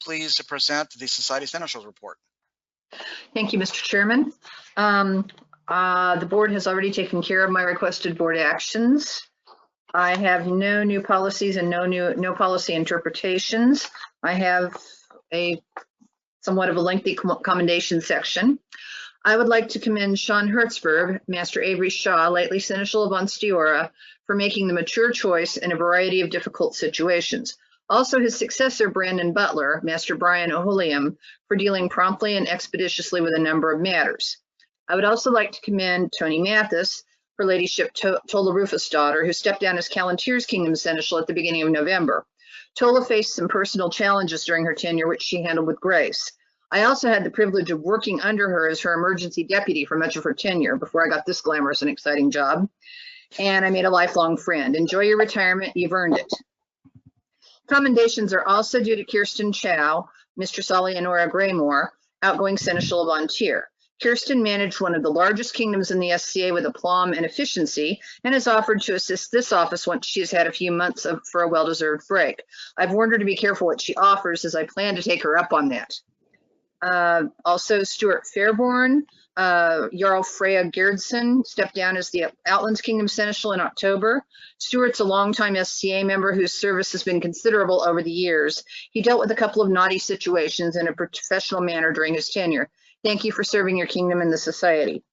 please present the Society Seneschal's report.
Thank you, Mr. Chairman. The board has already taken care of my requested board actions. I have no new policies and no policy interpretations. I have a somewhat of a lengthy commendation section. I would like to commend Sean Hertzberg, Master Avery Shaw, lately Seneschal of Onsteora, for making the mature choice in a variety of difficult situations. Also his successor, Brandon Butler, Master Brian O'Holiam, for dealing promptly and expeditiously with a number of matters. I would also like to commend Tony Mathis, her ladyship Tola Rufus' daughter, who stepped down as Callanteer's Kingdom Seneschal at the beginning of November. Tola faced some personal challenges during her tenure, which she handled with grace. I also had the privilege of working under her as her emergency deputy for much of her tenure before I got this glamorous and exciting job. And I made a lifelong friend. Enjoy your retirement, you've earned it. Commendations are also due to Kirsten Chow, Mistress Alianora Graymore, outgoing Seneschal of Ontier. Kirsten managed one of the largest kingdoms in the SCA with aplomb and efficiency and has offered to assist this office once she has had a few months for a well-deserved break. I've warned her to be careful what she offers as I plan to take her up on that. Also, Stuart Fairborn, Jarl Freya Gerdson stepped down as the Outlands Kingdom Seneschal in October. Stuart's a longtime SCA member whose service has been considerable over the years. He dealt with a couple of naughty situations in a professional manner during his tenure. Thank you for serving your kingdom and the society.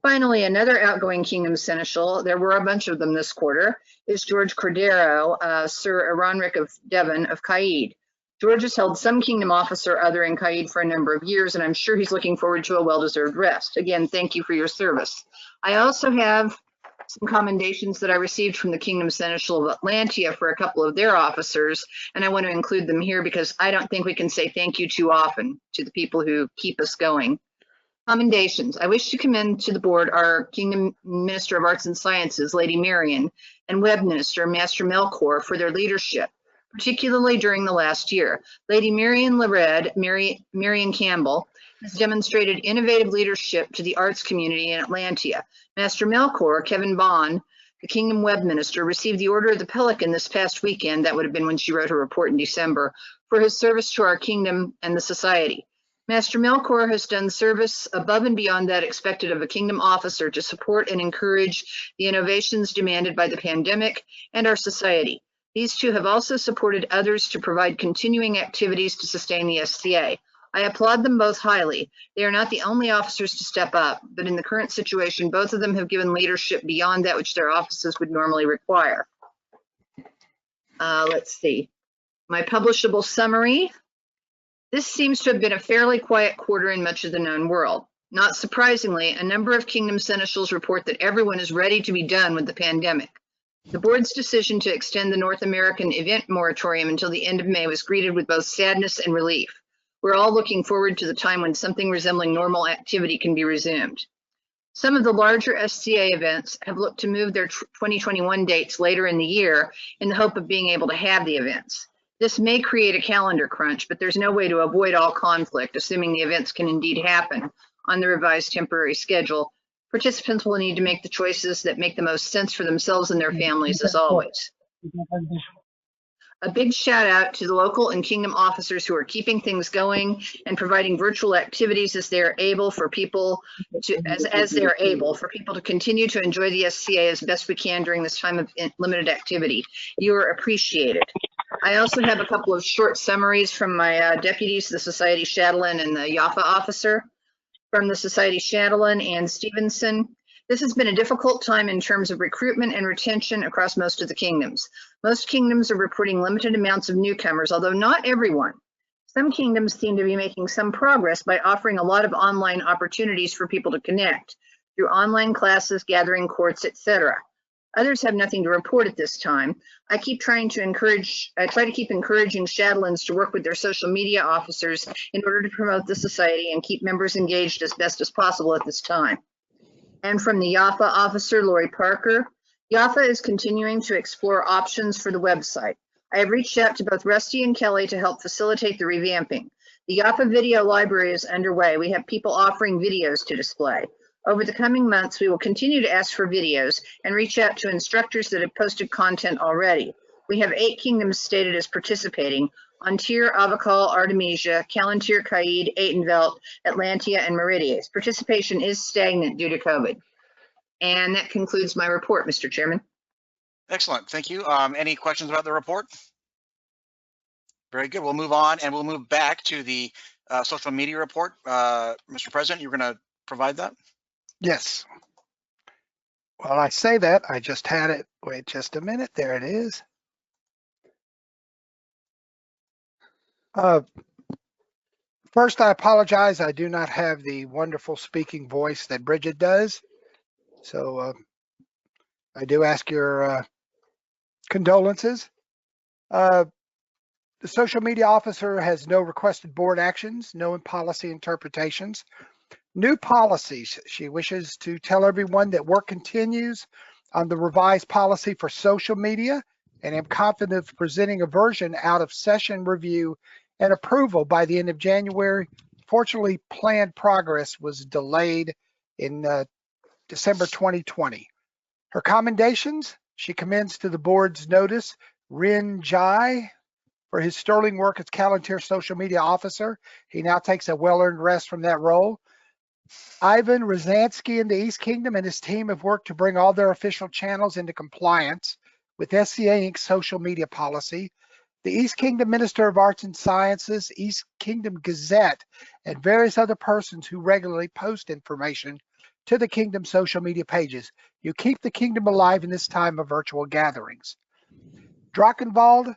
Finally, another outgoing Kingdom Seneschal, there were a bunch of them this quarter, is George Cordero, Sir Aronric of Devon of Caid. George has held some kingdom office or other in Caid for a number of years, and I'm sure he's looking forward to a well-deserved rest. Again, thank you for your service. I also have some commendations that I received from the Kingdom Seneschal of Atlantia for a couple of their officers, and I want to include them here because I don't think we can say thank you too often to the people who keep us going. Commendations. I wish to commend to the board our Kingdom Minister of Arts and Sciences, Lady Marian, and Web Minister, Master Melkor, for their leadership, particularly during the last year. Lady Marian Lared, Marian Campbell, has demonstrated innovative leadership to the arts community in Atlantia. Master Melkor, Kevin Bond, the Kingdom Web Minister, received the Order of the Pelican this past weekend, that would have been when she wrote her report in December, for his service to our kingdom and the society. Master Melkor has done service above and beyond that expected of a kingdom officer to support and encourage the innovations demanded by the pandemic and our society. These two have also supported others to provide continuing activities to sustain the SCA. I applaud them both highly. They are not the only officers to step up, but in the current situation, both of them have given leadership beyond that which their offices would normally require. Let's see. My publishable summary. This seems to have been a fairly quiet quarter in much of the known world. Not surprisingly, a number of Kingdom Seneschals report that everyone is ready to be done with the pandemic. The board's decision to extend the North American event moratorium until the end of May was greeted with both sadness and relief. We're all looking forward to the time when something resembling normal activity can be resumed. Some of the larger SCA events have looked to move their 2021 dates later in the year in the hope of being able to have the events. This may create a calendar crunch, but there's no way to avoid all conflict, assuming the events can indeed happen on the revised temporary schedule. Participants will need to make the choices that make the most sense for themselves and their families, as always. A big shout out to the local and kingdom officers who are keeping things going and providing virtual activities as they are able for people to continue to enjoy the SCA as best we can during this time of limited activity. You are appreciated. I also have a couple of short summaries from my deputies, the Society Chatelain and the Yaffa officer. From the Society Chatelain and Stevenson. This has been a difficult time in terms of recruitment and retention across most of the kingdoms. Most kingdoms are reporting limited amounts of newcomers, although not everyone. Some kingdoms seem to be making some progress by offering a lot of online opportunities for people to connect through online classes, gathering courts, etc. Others have nothing to report at this time. I try to keep encouraging Chatelains to work with their social media officers in order to promote the society and keep members engaged as best as possible at this time. And from the Yaffa officer, Lori Parker, Yaffa is continuing to explore options for the website. I have reached out to both Rusty and Kelly to help facilitate the revamping. The Yaffa video library is underway. We have people offering videos to display. Over the coming months, we will continue to ask for videos and reach out to instructors that have posted content already. We have 8 kingdoms stated as participating: Ontir, Avakal, Artemisia, Kalantir, Kaid, Atenvelt, Atlantia, and Meridias. Participation is stagnant due to COVID. And that concludes my report, Mr. Chairman.
Excellent, thank you. Any questions about the report? Very good, we'll move on and we'll move back to the social media report. Mr. President, you're gonna provide that?
Yes. Well, I say that, I just had it. Wait just a minute. There it is. First, I apologize. I do not have the wonderful speaking voice that Bridget does. So I do ask your condolences. The social media officer has no requested board actions, no policy interpretations. New policies. She wishes to tell everyone that work continues on the revised policy for social media, and am confident of presenting a version out of session review and approval by the end of January. Fortunately, planned progress was delayed in December 2020. Her commendations, she commends to the board's notice Rin Jai for his sterling work as Kalantir social media officer. He now takes a well-earned rest from that role. Ivan Rozansky in the East Kingdom and his team have worked to bring all their official channels into compliance with SCA Inc.'s social media policy. The East Kingdom Minister of Arts and Sciences, East Kingdom Gazette, and various other persons who regularly post information to the Kingdom social media pages. You keep the Kingdom alive in this time of virtual gatherings. Dragonfly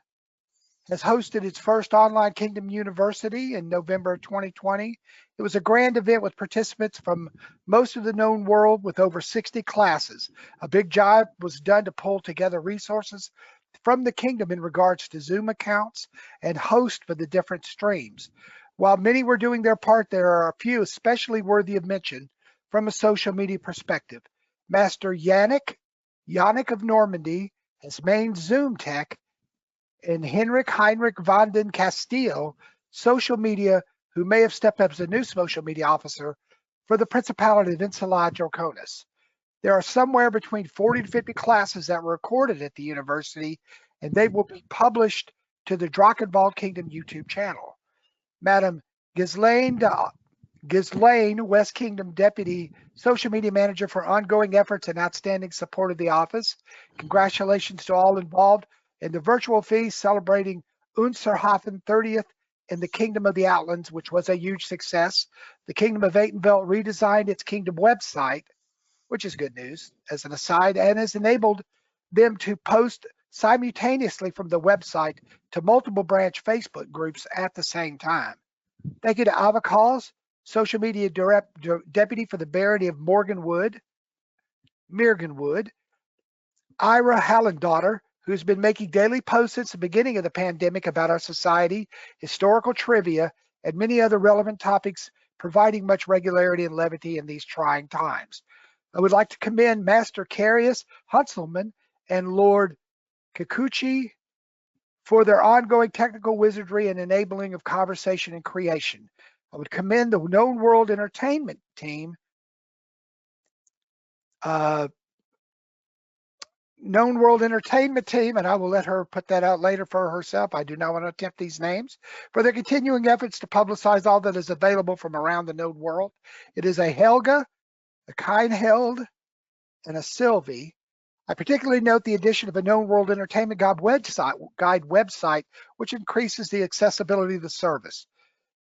has hosted its first online Kingdom University in November 2020. It was a grand event with participants from most of the known world with over 60 classes. A big job was done to pull together resources from the Kingdom in regards to Zoom accounts and host for the different streams. While many were doing their part, there are a few especially worthy of mention from a social media perspective. Master Yannick of Normandy has main Zoom tech, and Heinrich van den Castile, social media, who may have stepped up as a new social media officer for the Principality of Insula Draconis. There are somewhere between 40 to 50 classes that were recorded at the university, and they will be published to the Dragonfly Kingdom YouTube channel. Madam Ghislaine West Kingdom Deputy Social Media Manager for ongoing efforts and outstanding support of the office. Congratulations to all involved in the virtual feast celebrating Unserhafen 30th in the Kingdom of the Outlands, which was a huge success. The Kingdom of Atenveld redesigned its Kingdom website, which is good news as an aside, and has enabled them to post simultaneously from the website to multiple branch Facebook groups at the same time. Thank you to Ava Calls, Social Media Deputy for the Barony of Mirgenwood, Ira Hallandaughter, who's been making daily posts since the beginning of the pandemic about our society, historical trivia, and many other relevant topics, providing much regularity and levity in these trying times. I would like to commend Master Carius Hunselman and Lord Kikuchi for their ongoing technical wizardry and enabling of conversation and creation. I would commend the Known World Entertainment team, and I will let her put that out later for herself. I do not want to attempt these names, for their continuing efforts to publicize all that is available from around the known world. It is a Helga, a Kindheld, and a Sylvie. I particularly note the addition of a Known World Entertainment Guide website, which increases the accessibility of the service.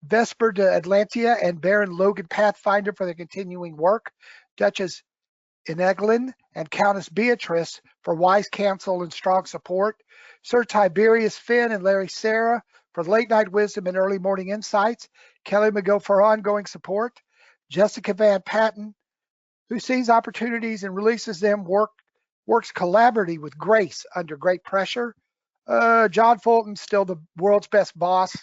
Vesper de Atlantia and Baron Logan Pathfinder for their continuing work. Duchess Ineglin and Countess Beatrice for wise counsel and strong support. Sir Tiberius Finn and Larry Sarah for late night wisdom and early morning insights. Kelly McGill for ongoing support. Jessica Van Patten, who sees opportunities and releases them, works collaboratively with grace under great pressure. John Fulton, still the world's best boss.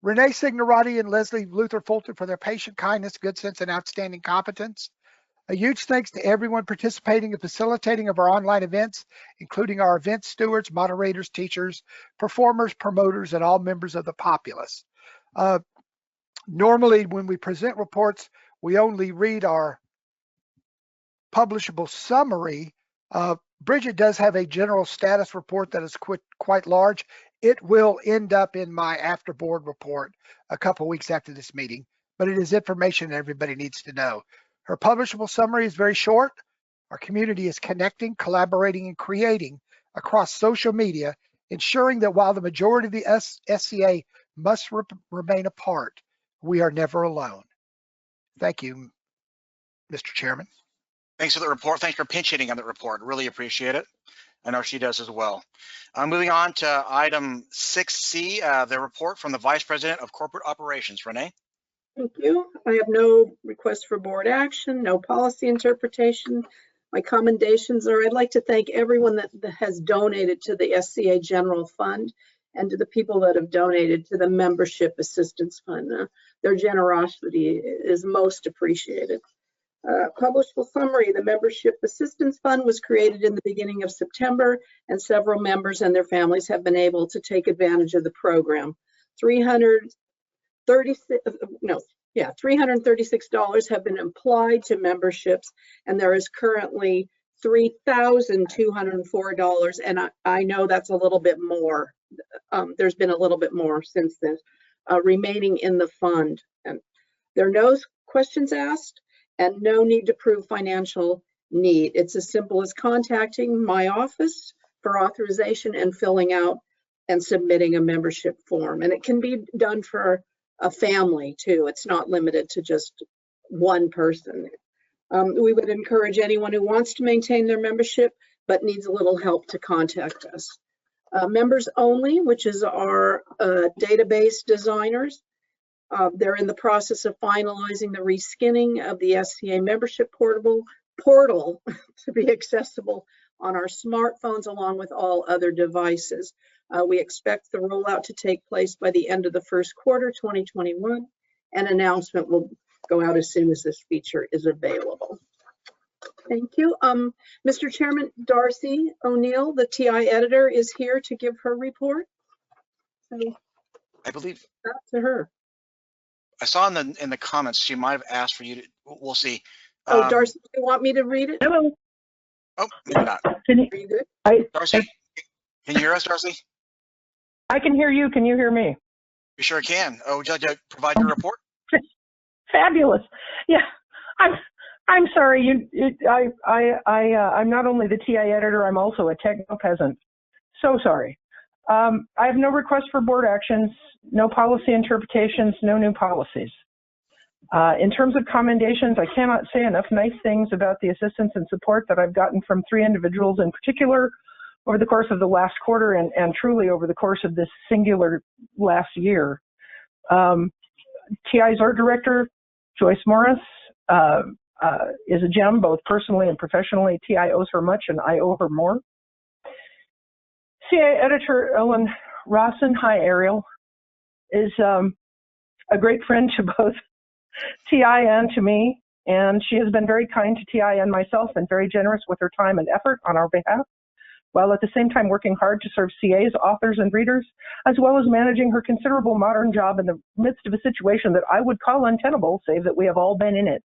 Renee Signorati and Leslie Luther Fulton for their patient kindness, good sense, and outstanding competence. A huge thanks to everyone participating and facilitating of our online events, including our event stewards, moderators, teachers, performers, promoters, and all members of the populace. Normally, when we present reports, we only read our publishable summary. Bridget does have a general status report that is quite large. It will end up in my after board report a couple weeks after this meeting, but it is information that everybody needs to know. Her publishable summary is very short. Our community is connecting, collaborating, and creating across social media, ensuring that while the majority of the SCA must remain apart, we are never alone. Thank you, Mr. Chairman.
Thanks for the report. Thanks for pinch hitting on the report. Really appreciate it. I know she does as well. Moving on to item 6C, the report from the Vice President of Corporate Operations. Renee.
Thank you. I have no request for board action, no policy interpretation. My commendations are, I'd like to thank everyone that has donated to the SCA General Fund and to the people that have donated to the Membership Assistance Fund. Their generosity is most appreciated. Publishable summary, the Membership Assistance Fund was created in the beginning of September, and several members and their families have been able to take advantage of the program. $336 have been applied to memberships, and there is currently $3,204, and I know that's a little bit more. There's been a little bit more since then remaining in the fund. And there are no questions asked and no need to prove financial need. It's as simple as contacting my office for authorization and filling out and submitting a membership form. And it can be done for a family too. It's not limited to just one person. We would encourage anyone who wants to maintain their membership but needs a little help to contact us. Members only, which is our database designers. They're in the process of finalizing the reskinning of the SCA membership portal to be accessible on our smartphones along with all other devices. We expect the rollout to take place by the end of the first quarter 2021. An announcement will go out as soon as this feature is available. Thank you. Mr. Chairman, Darcy O'Neill, the TI editor, is here to give her report. So
I believe
back to her.
I saw in the comments she might have asked for you to. We'll see.
Oh, Darcy, do you want me to read it?
Hello.
Oh, maybe not.
Can you,
Are you good?
Darcy, can you hear us, Darcy?
I can hear you. Can you hear me?
You sure can. Oh, would you like to provide your report?
Fabulous. Yeah, I'm sorry. I'm not only the TI editor, I'm also a techno peasant. So sorry. I have no request for board actions, no policy interpretations, no new policies. In terms of commendations, I cannot say enough nice things about the assistance and support that I've gotten from 3 individuals in particular over the course of the last quarter and truly over the course of this singular last year. TI's art director, Joyce Morris, is a gem both personally and professionally. TI owes her much and I owe her more. CA editor Ellen Rawson, hi Ariel, is a great friend to both TI and to me, and she has been very kind to TI and myself and very generous with her time and effort on our behalf, while at the same time working hard to serve CAs, authors, and readers, as well as managing her considerable modern job in the midst of a situation that I would call untenable, save that we have all been in it.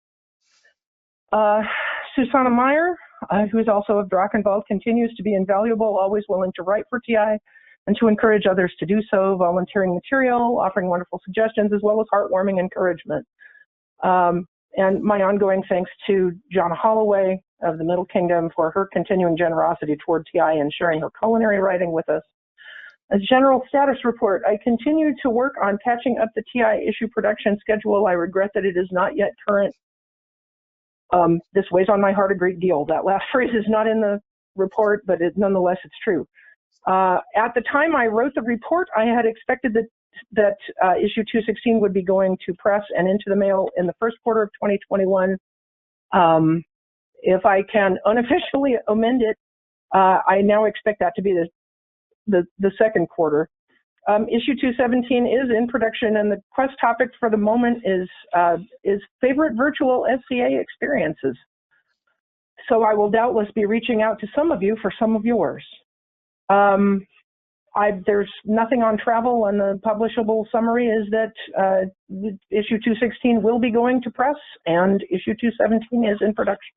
Susanna Meyer, who is also of Dragonfly, continues to be invaluable, always willing to write for TI and to encourage others to do so, volunteering material, offering wonderful suggestions, as well as heartwarming encouragement. And my ongoing thanks to Jonna Holloway of the Middle Kingdom for her continuing generosity toward TI and sharing her culinary writing with us. A general status report. I continue to work on catching up the TI issue production schedule. I regret that it is not yet current. This weighs on my heart a great deal. That last phrase is not in the report, but nonetheless, it's true. At the time I wrote the report, I had expected that issue 216 would be going to press and into the mail in the first quarter of 2021. If I can unofficially amend it, I now expect that to be the second quarter. Issue 217 is in production, and the quest topic for the moment is favorite virtual SCA experiences. So I will doubtless be reaching out to some of you for some of yours. There's nothing on travel, and the publishable summary is that issue 216 will be going to press, and issue 217 is in production.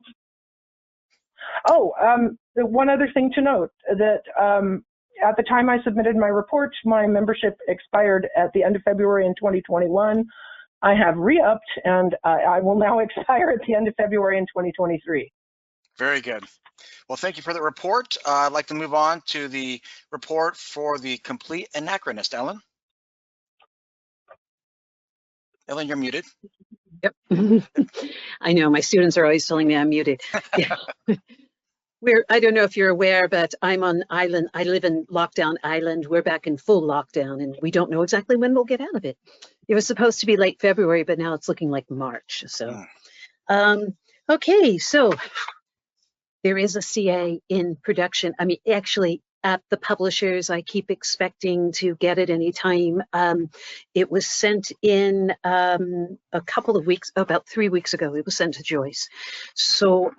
Oh, one other thing to note, that at the time I submitted my report, my membership expired at the end of February in 2021. I have re-upped, and I will now expire at the end of February in 2023.
Very good. Well, thank you for the report. I'd like to move on to the report for the complete anachronist. Ellen? Ellen, you're muted.
Yep. I know, my students are always telling me I'm muted. Yeah. I don't know if you're aware, but I'm on island. I live in lockdown island. We're back in full lockdown, and we don't know exactly when we'll get out of it. It was supposed to be late February, but now it's looking like March. So, okay, so there is a CA in production. I mean, actually, at the publishers, I keep expecting to get it anytime. It was sent in a couple of weeks, about 3 weeks ago. It was sent to Joyce. So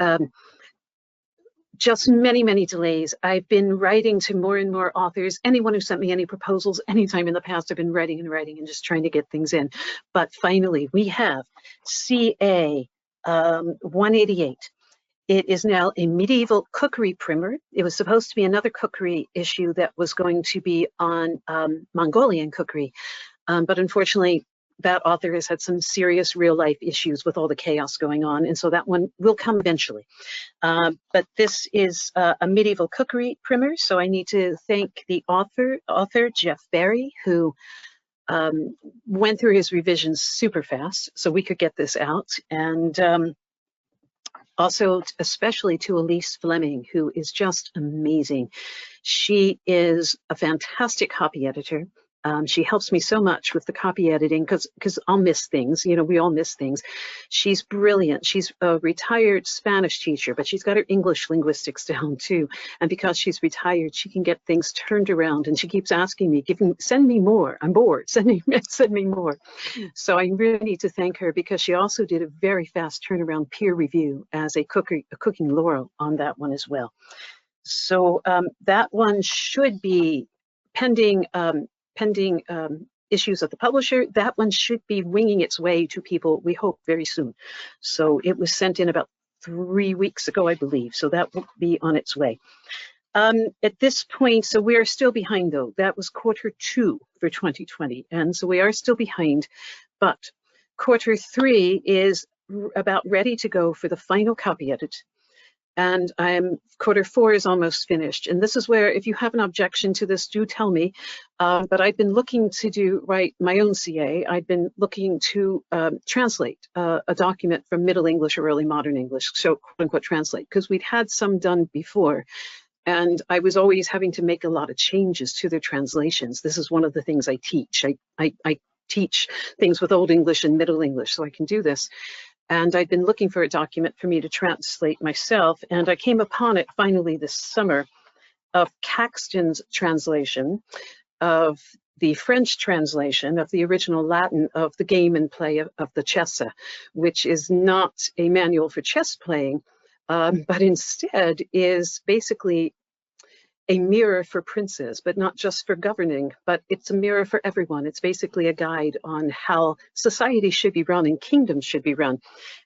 just many, many delays. I've been writing to more and more authors. Anyone who sent me any proposals anytime in the past, I've been writing and just trying to get things in. But finally, we have CA 188. It is now a medieval cookery primer. It was supposed to be another cookery issue that was going to be on Mongolian cookery. But unfortunately, that author has had some serious real life issues with all the chaos going on. And so that one will come eventually. But this is a medieval cookery primer. So I need to thank the author Jeff Barry, who went through his revisions super fast so we could get this out. And also, especially to Elise Fleming, who is just amazing. She is a fantastic copy editor. She helps me so much with the copy editing because I'll miss things. You know, we all miss things. She's brilliant. She's a retired Spanish teacher, but she's got her English linguistics down too. And because she's retired, she can get things turned around. And she keeps asking me, send me more. I'm bored. Send me more. So I really need to thank her because she also did a very fast turnaround peer review as a cooking Laurel on that one as well. So that one should be pending issues of the publisher. That one should be winging its way to people, we hope, very soon. So it was sent in about 3 weeks ago, I believe. So that will be on its way. At this point, so we are still behind though. That was Q2 for 2020. And so we are still behind, but Q3 is about ready to go for the final copy edit. And Q4 is almost finished. And this is where, if you have an objection to this, do tell me. But I've been looking to write my own CA. I've been looking to translate a document from Middle English or Early Modern English, so quote unquote translate, because we'd had some done before. And I was always having to make a lot of changes to their translations. This is one of the things I teach. I teach things with Old English and Middle English, so I can do this. And I'd been looking for a document for me to translate myself, and I came upon it finally this summer of Caxton's translation of the French translation of the original Latin of the game and play of the Chessa, which is not a manual for chess playing, but instead is basically a mirror for princes, but not just for governing, but it's a mirror for everyone. It's basically a guide on how society should be run and kingdoms should be run.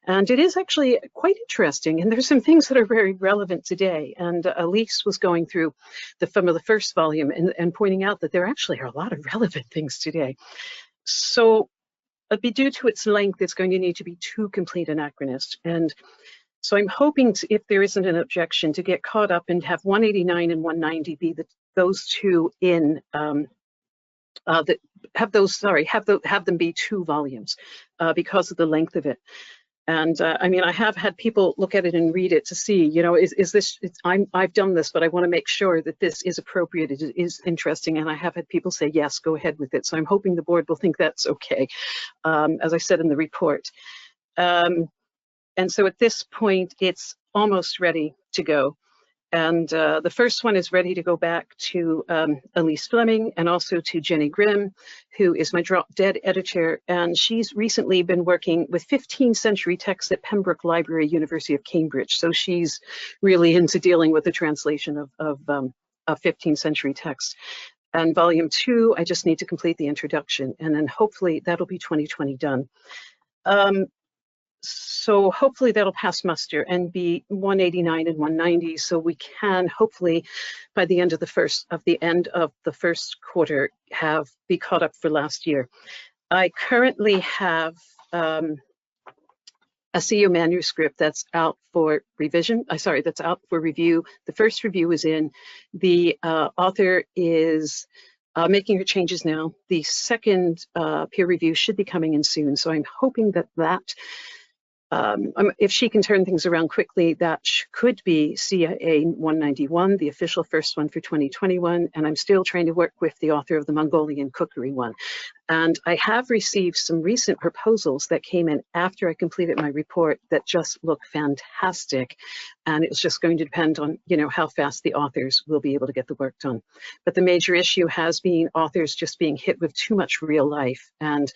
And it is actually quite interesting. And there's some things that are very relevant today. And Elise was going through some of the first volume and pointing out that there actually are a lot of relevant things today. So due to its length, it's going to need to be 2 complete anachronists. And so I'm hoping to, if there isn't an objection, to get caught up and have 189 and 190 be those 2 in have them be 2 volumes because of the length of it. And I mean, I have had people look at it and read it to see, you know, is this? I've done this, but I want to make sure that this is appropriate. It is interesting, and I have had people say yes, go ahead with it. So I'm hoping the board will think that's okay, as I said in the report. And so at this point, it's almost ready to go. And the first one is ready to go back to Elise Fleming and also to Jenny Grimm, who is my drop dead editor. And she's recently been working with 15th century texts at Pembroke Library, University of Cambridge. So she's really into dealing with the translation of 15th century texts. And volume 2, I just need to complete the introduction. And then hopefully that'll be 2020 done. So hopefully that'll pass muster and be 189 and 190. So we can hopefully, by the end of the first quarter, be caught up for last year. I currently have a SCA manuscript that's out for revision. That's out for review. The first review is in. The author is making her changes now. The second peer review should be coming in soon. So I'm hoping that if she can turn things around quickly, that could be CIA 191, the official first one for 2021. And I'm still trying to work with the author of the Mongolian cookery one. And I have received some recent proposals that came in after I completed my report that just look fantastic. And it's just going to depend on, you know, how fast the authors will be able to get the work done. But the major issue has been authors just being hit with too much real life, and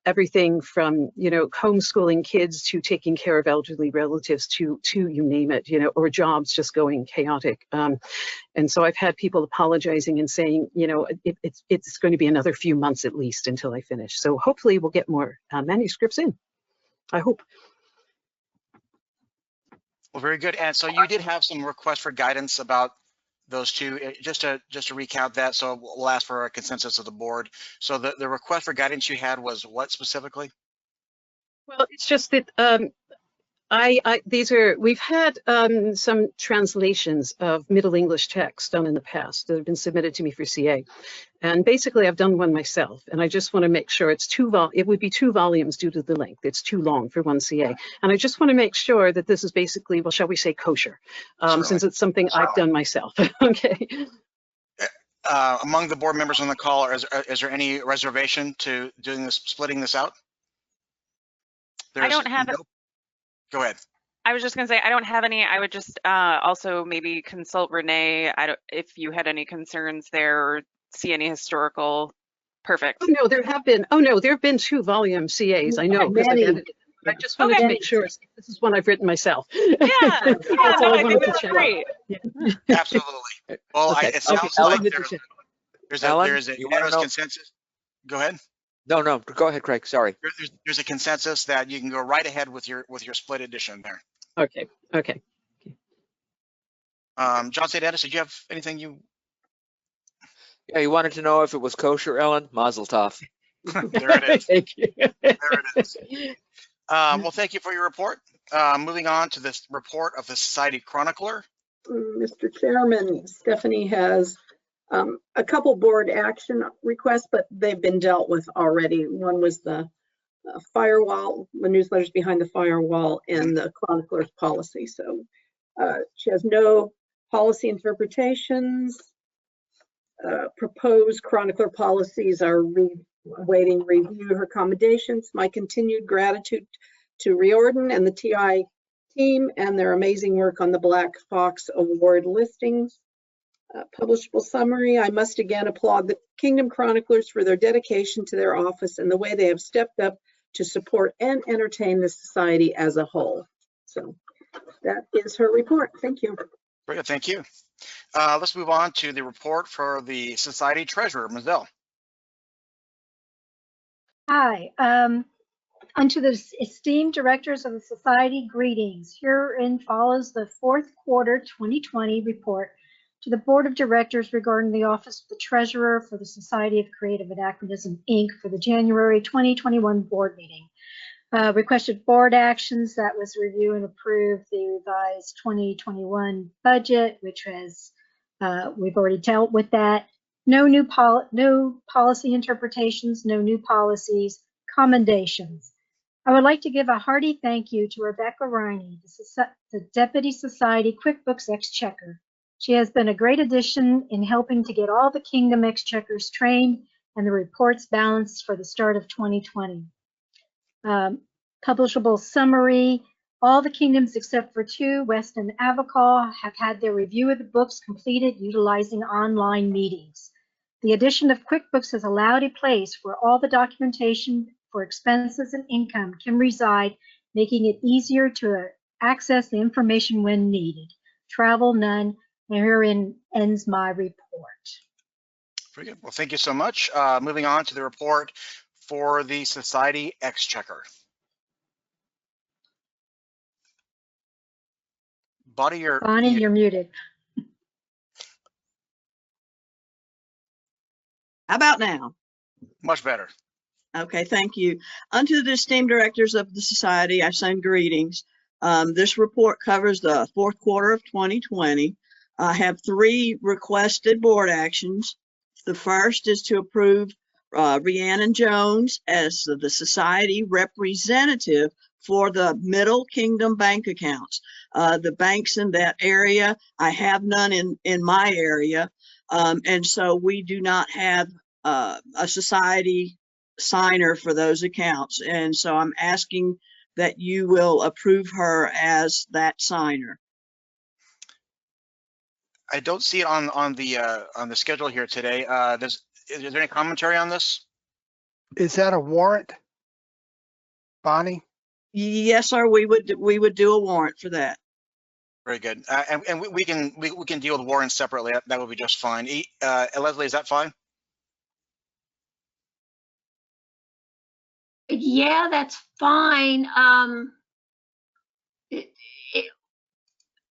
everything from, you know, homeschooling kids to taking care of elderly relatives to you name it, you know, or jobs just going chaotic. And so I've had people apologizing and saying, you know, it's going to be another few months at least until I finish. So hopefully we'll get more manuscripts in, I hope.
Well, very good. And so you did have some requests for guidance about those 2, just to recount that. So we'll ask for a consensus of the board. So the request for guidance you had was what specifically?
Well, it's just that we've had some translations of Middle English texts done in the past that have been submitted to me for CA. And basically I've done one myself, and I just want to make sure it would be 2 volumes due to the length. It's too long for one CA. And I just want to make sure that this is basically, well, shall we say kosher, since it's something I've done myself. Okay.
Among the board members on the call, is there any reservation to splitting this out?
I don't have it.
Go ahead.
I was just going to say, I don't have any. I would just also maybe consult Renee if you had any concerns there or see any historical. Perfect.
Oh no, there have been 2 volume CAs. I know, because I've edited them. I just wanted to make sure this is one I've written myself.
Yeah,
that's all I wanted to check.
Great.
Yeah.
Absolutely. Well,
Okay.
it sounds like there's a unanimous consensus. Go ahead.
No, go ahead, Craig. Sorry.
There's a consensus that you can go right ahead with your split edition there.
Okay.
John St. Dennis, did you have anything you?
Yeah, you wanted to know if it was kosher, Ellen? Mazel tov.
There it is.
Thank you.
There it is. Well, thank you for your report. Moving on to this report of the Society Chronicler.
Mr. Chairman, Stephanie has a couple board action requests, but they've been dealt with already. One was the firewall, the newsletters behind the firewall, and the chronicler's policy. So she has no policy interpretations. Proposed chronicler policies are awaiting review. Her commendations. My continued gratitude to Riordan and the TI team and their amazing work on the Black Fox Award listings. Publishable summary. I must again applaud the Kingdom Chroniclers for their dedication to their office and the way they have stepped up to support and entertain the society as a whole. So that is her report. Thank you.
Very good, thank you. Let's move on to the report for the Society Treasurer, Mizell.
Hi. Unto the esteemed directors of the Society, greetings. Herein follows the fourth quarter 2020 report to the Board of Directors regarding the Office of the Treasurer for the Society of Creative Anachronism, Inc. for the January 2021 board meeting. Requested board actions, that was review and approve the revised 2021 budget, which has, we've already dealt with that. No new policy interpretations, no new policies, commendations. I would like to give a hearty thank you to Rebecca Riney, the Deputy Society QuickBooks Exchequer. She has been a great addition in helping to get all the Kingdom Exchequers trained and the reports balanced for the start of 2020. Publishable summary. All the kingdoms except for two, West and Avocal, have had their review of the books completed utilizing online meetings. The addition of QuickBooks has allowed a place where all the documentation for expenses and income can reside, making it easier to access the information when needed. Travel none. And herein ends my report.
Very good. Well, thank you so much. Moving on to the report for the Society Exchequer. Bonnie,
you're muted.
How about now?
Much better.
Okay, thank you. Unto the esteemed directors of the Society, I send greetings. This report covers the fourth quarter of 2020. I have three requested board actions. The first is to approve Rhiannon Jones as the Society representative for the Middle Kingdom bank accounts. The banks in that area, I have none in my area, and so we do not have a Society signer for those accounts. And so I'm asking that you will approve her as that signer.
I don't see it on the schedule here today. Is there any commentary on this?
Is that a warrant, Bonnie?
Yes, sir. We would do a warrant for that.
Very good. And we can deal with warrants separately. That would be just fine. Leslie, is that fine?
Yeah, that's fine.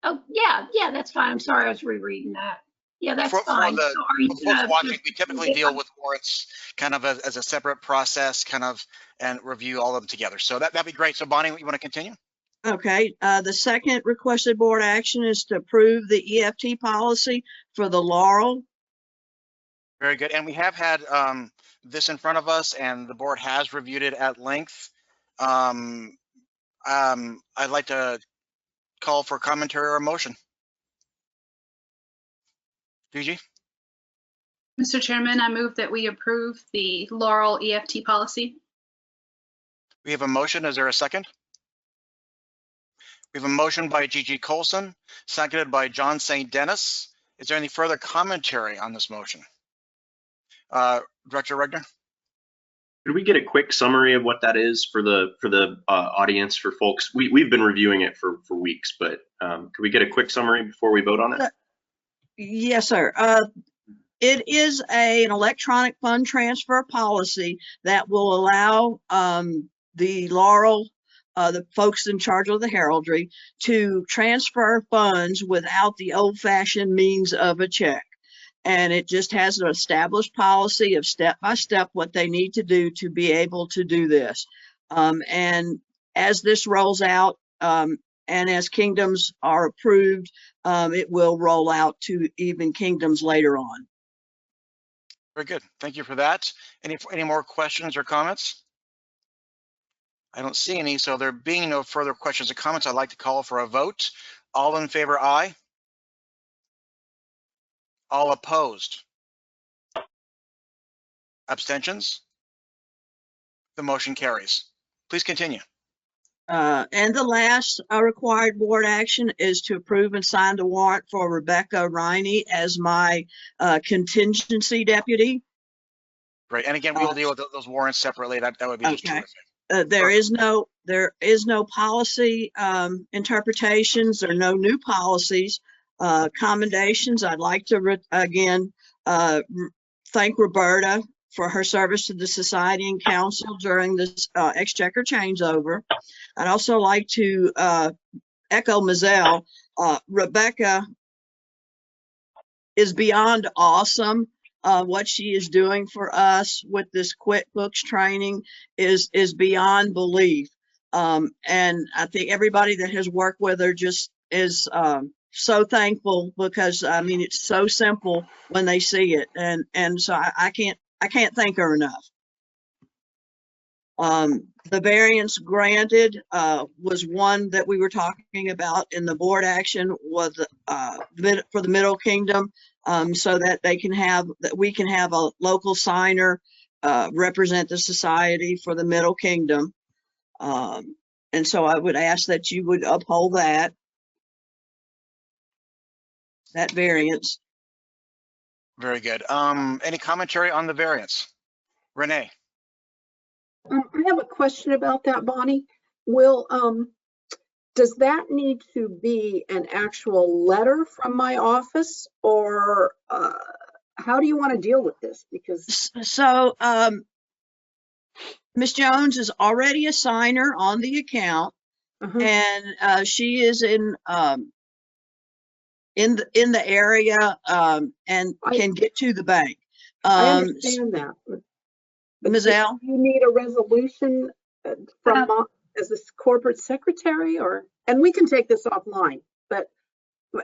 Oh, yeah, that's fine. I'm sorry, I was rereading that. Yeah, that's fine.
For folks watching, we typically deal with warrants kind of as a separate process, kind of, and review all of them together. So that'd be great. So Bonnie, you want to continue?
Okay. The second requested board action is to approve the EFT policy for the Laurel.
Very good. And we have had this in front of us, and the board has reviewed it at length. I'd like to call for commentary or a motion. Gigi?
Mr. Chairman, I move that we approve the Laurel EFT policy.
We have a motion. Is there a second? We have a motion by Gigi Colson, seconded by John St. Dennis. Is there any further commentary on this motion? Director Regner?
Could we get a quick summary of what that is for the audience, for folks? We've been reviewing it for weeks, but could we get a quick summary before we vote on it?
Yes, sir. It is an electronic fund transfer policy that will allow the Laurel the folks in charge of the heraldry to transfer funds without the old-fashioned means of a check. And it just has an established policy of step by step what they need to do to be able to do this. And as this rolls out, and as kingdoms are approved, it will roll out to even kingdoms later on.
Very good. Thank you for that. Any more questions or comments? I don't see any, so there being no further questions or comments, I'd like to call for a vote. All in favor, aye. All opposed? Abstentions? The motion carries. Please continue.
And the last required board action is to approve and sign the warrant for Rebecca Riney as my contingency deputy.
Great. And again, we will deal with those warrants separately. That would be just terrific.
There is no policy interpretations. There are no new policies. Commendations. I'd like to again thank Roberta for her service to the Society and Council during this Exchequer changeover. I'd also like to echo Mizell. Rebecca is beyond awesome. What she is doing for us with this QuickBooks training is beyond belief. And I think everybody that has worked with her just is so thankful, because I mean, it's so simple when they see it. And so I can't thank her enough. The variance granted was one that we were talking about in the board action, was for the Middle Kingdom, so that we can have a local signer represent the society for the Middle Kingdom. And so I would ask that you would uphold that variance.
Very good. Any commentary on the variance? Renee?
I have a question about that, Bonnie. Does that need to be an actual letter from my office, or how do you want to deal with this? Because
so Ms. Jones is already a signer on the account, and she is in the area and can get to the bank.
I understand that.
Mizell?
You need a resolution from as a corporate secretary, and we can take this offline, but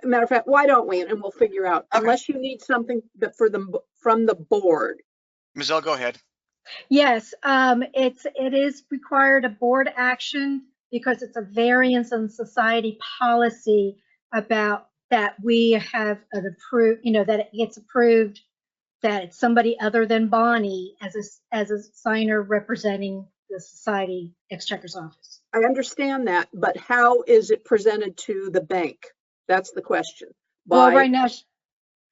matter of fact, why don't we? And we'll figure out, unless you need something from the board.
Mizell, go ahead.
Yes, it is required a board action because it's a variance on society policy about that we have an approved, that it gets approved, that it's somebody other than Bonnie as a signer representing the society exchequer's office.
I understand that, but how is it presented to the bank? That's the question.
Well, right now,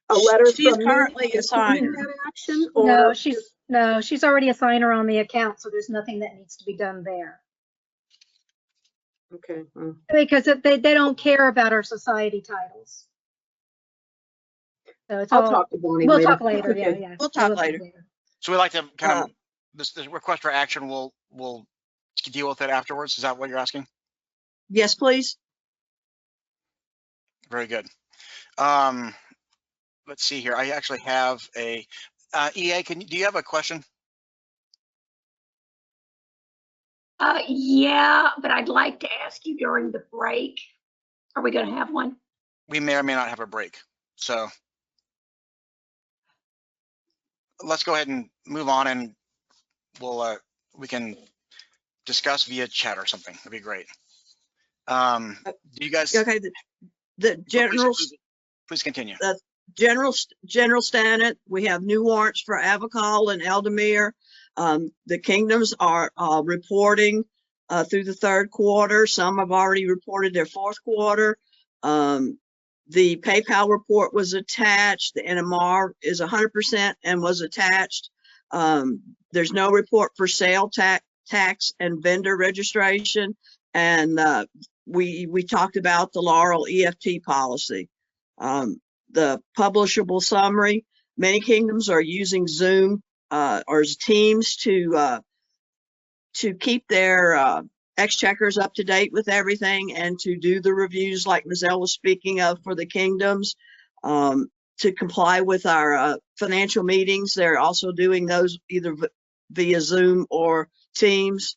a letter
she's
from
currently a signer.
That action, or
she's already a signer on the account, so there's nothing that needs to be done there.
Okay.
Because they don't care about our society titles. So it's
I'll talk to Bonnie
we'll
later.
talk later.
Okay.
Yeah.
We'll talk later.
So we like to kind of this request for action. We'll deal with it afterwards. Is that what you're asking?
Yes, please.
Very good. Let's see here. I actually have a EA. Do you have a question?
Yeah, but I'd like to ask you during the break. Are we going to have one?
We may or may not have a break. So let's go ahead and move on, and we can discuss via chat or something. That'd be great. Do you guys?
Okay. The general.
Please continue.
The general standard. We have new warrants for Avacol and Eldemir. The kingdoms are reporting through the third quarter. Some have already reported their fourth quarter. The PayPal report was attached. The NMR is 100% and was attached. There's no report for sale tax and vendor registration. And we talked about the Laurel EFT policy. The publishable summary. Many kingdoms are using Zoom or Teams to keep their exchequer's up to date with everything and to do the reviews like Mizell was speaking of for the kingdoms, to comply with our financial meetings. They're also doing those either via Zoom or Teams.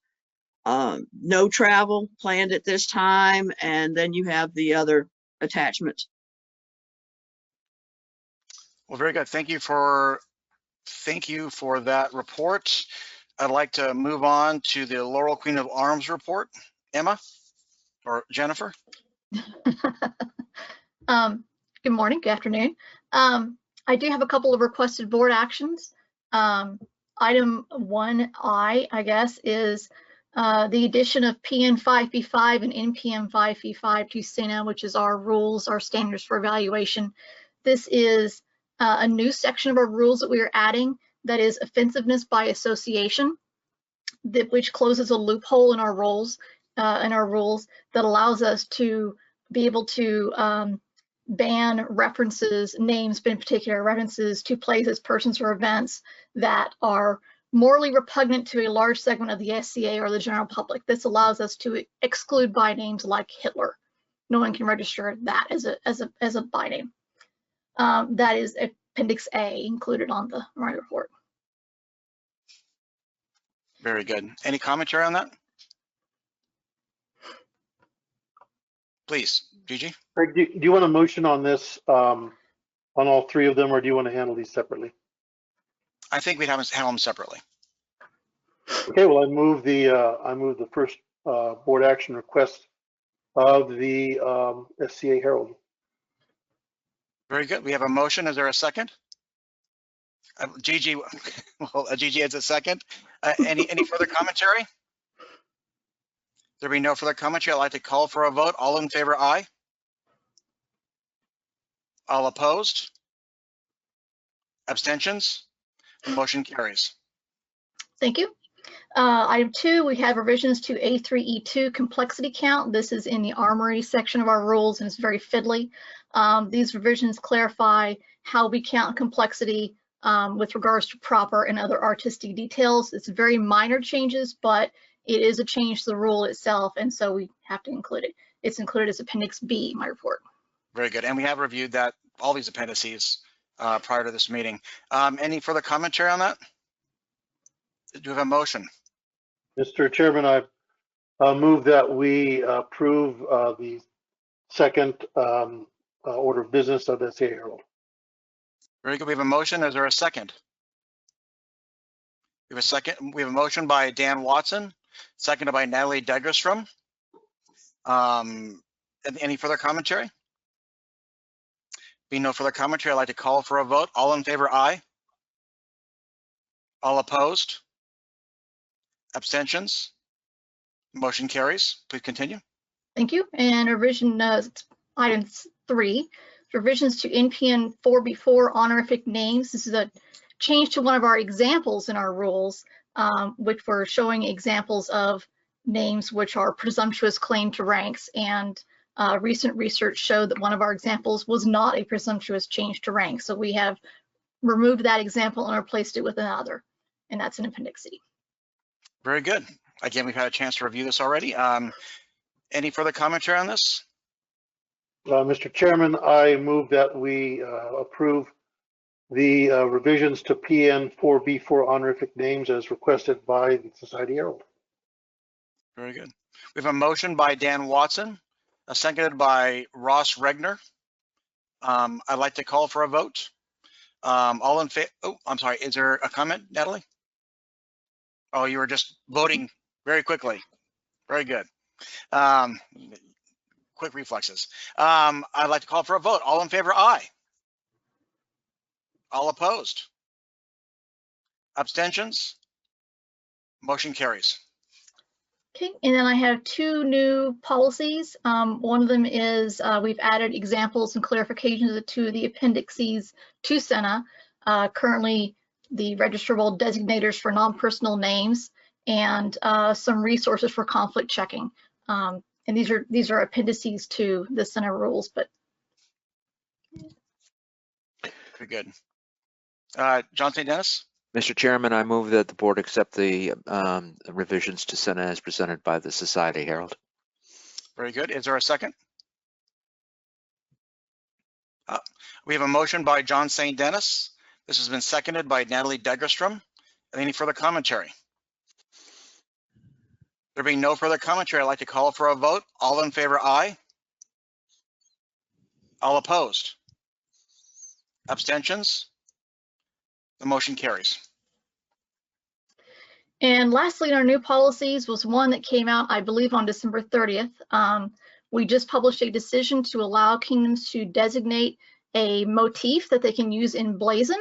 No travel planned at this time. And then you have the other attachments.
Well, very good. Thank you for that report. I'd like to move on to the Laurel Queen of Arms report. Emma or Jennifer?
Good morning, good afternoon. I do have a couple of requested board actions. Item 1I, I guess, is the addition of PN 5B5 and NPM 5B5 to SCA, which is our rules, our standards for evaluation. This is a new section of our rules that we are adding that is offensiveness by association, which closes a loophole in our rules that allows us to be able to ban references, names in particular, references to places, persons, or events that are morally repugnant to a large segment of the SCA or the general public. This allows us to exclude by names like Hitler. No one can register that as a by name. That is Appendix A included on my report.
Very good. Any commentary on that? Please, Gigi.
Greg, do you want a motion on this, on all three of them, or do you want to handle these separately?
I think we'd have to handle them separately.
Okay, well, I move the first board action request of the SCA Herald.
Very good. We have a motion. Is there a second? Gigi, well, Gigi has a second. Any further commentary? There be no further commentary. I'd like to call for a vote. All in favor, aye. All opposed? Abstentions? The motion carries.
Thank you. Item 2, we have revisions to A3E2 complexity count. This is in the Armory section of our rules, and it's very fiddly. These revisions clarify how we count complexity with regards to proper and other artistic details. It's very minor changes, but it is a change to the rule itself, and so we have to include it. It's included as Appendix B in my report.
Very good. And we have reviewed all these appendices prior to this meeting. Any further commentary on that? Do you have a motion?
Mr. Chairman, I move that we approve the second order of business of the SCA Herald.
Very good. We have a motion. Is there a second? We have a second. We have a motion by Dan Watson, seconded by Natalie Degerstrom. Any further commentary? Being no further commentary, I'd like to call for a vote. All in favor, aye. All opposed? Abstentions? Motion carries. Please continue.
Thank you. And revision item 3, revisions to NPN 4B4 honorific names. This is a change to one of our examples in our rules, which were showing examples of names which are presumptuous claim to ranks. And recent research showed that one of our examples was not a presumptuous change to rank. So we have removed that example and replaced it with another, and that's in Appendix C.
Very good. Again, we've had a chance to review this already. Any further commentary on this?
Mr. Chairman, I move that we approve the revisions to PN 4B4 honorific names as requested by the Society Herald.
Very good. We have a motion by Dan Watson, seconded by Ross Regner. I'd like to call for a vote. All in favor? Oh, I'm sorry. Is there a comment, Natalie? Oh, you were just voting very quickly. Very good. Quick reflexes. I'd like to call for a vote. All in favor, aye. All opposed? Abstentions? Motion carries.
Okay, and then I have 2 new policies. One of them is we've added examples and clarifications to the appendices to SCA. Currently, the registrable designators for non-personal names and some resources for conflict checking. And these are appendices to the SCA rules, but.
Very good. John St. Dennis?
Mr. Chairman, I move that the board accept the revisions to Senate as presented by the Society Herald.
Very good. Is there a second? We have a motion by John St. Dennis. This has been seconded by Natalie Degerstrom. Any further commentary? There being no further commentary, I'd like to call for a vote. All in favor, aye. All opposed? Abstentions? The motion carries.
And lastly, in our new policies was one that came out, I believe, on December 30th. We just published a decision to allow kingdoms to designate a motif that they can use in blazon.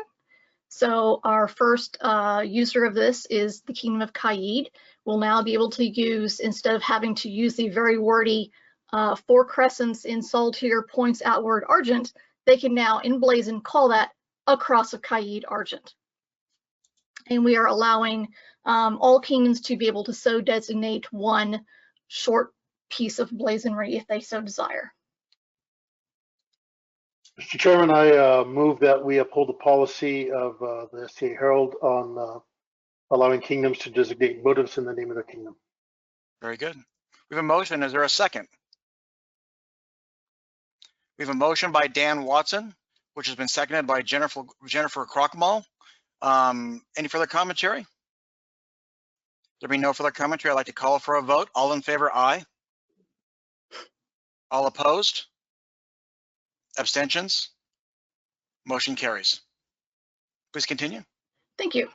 So our first user of this is the Kingdom of Kaid. Will now be able to use, instead of having to use the very wordy 4 crescents in saltire points outward argent, they can now in blazon call that a cross of Kaid argent. And we are allowing all kingdoms to be able to so designate one short piece of blazonry if they so desire.
Mr. Chairman, I move that we uphold the policy of the SCA Herald on allowing kingdoms to designate motives in the name of their kingdom.
Very good. We have a motion. Is there a second? We have a motion by Dan Watson, which has been seconded by Jennifer Krochmal. Any further commentary? There being no further commentary, I'd like to call for a vote. All in favor, aye. All opposed? Abstentions? Motion carries. Please continue.
Thank you.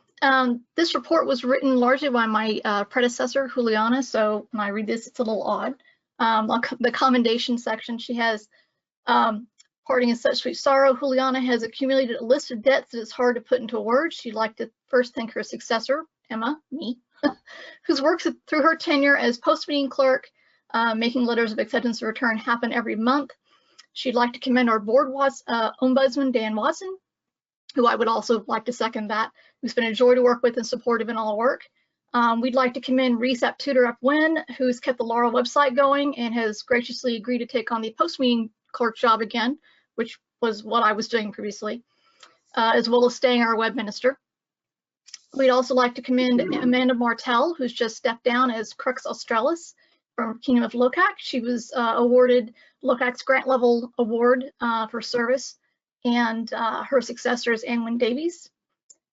This report was written largely by my predecessor, Juliana, so when I read this, it's a little odd. The commendation section, she has, parting in such sweet sorrow, Juliana has accumulated a list of debts that is hard to put into words. She'd like to first thank her successor, Emma, me, whose work through her tenure as post-meeting clerk, making letters of acceptance and return happen every month. She'd like to commend our board ombudsman, Dan Watson, who I would also like to second that, who's been a joy to work with and supportive in all our work. We'd like to commend Reese Ap Tudor Ap Wynn, who's kept the Laurel website going and has graciously agreed to take on the post-meeting clerk job again, which was what I was doing previously, as well as staying our web minister. We'd also like to commend Amanda Martell, who's just stepped down as Crux Australis from Kingdom of Locac. She was awarded Locac's grant level award for service, and her successor is Anwyn Davies.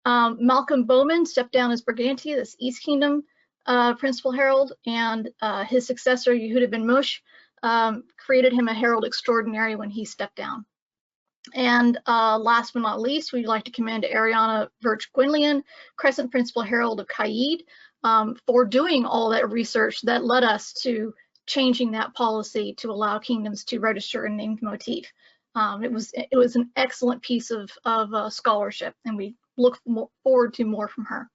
Malcolm Bowman stepped down as Brigantia, this East Kingdom Principal Herald, and his successor, Yehuda Ben Mush, created him a Herald Extraordinary when he stepped down. And last but not least, we'd like to commend Ariana Virch-Gwynlian, Crescent Principal Herald of Kaid, for doing all that research that led us to changing that policy to allow kingdoms to register a named motif. It was an excellent piece of scholarship, and we look forward to more from her.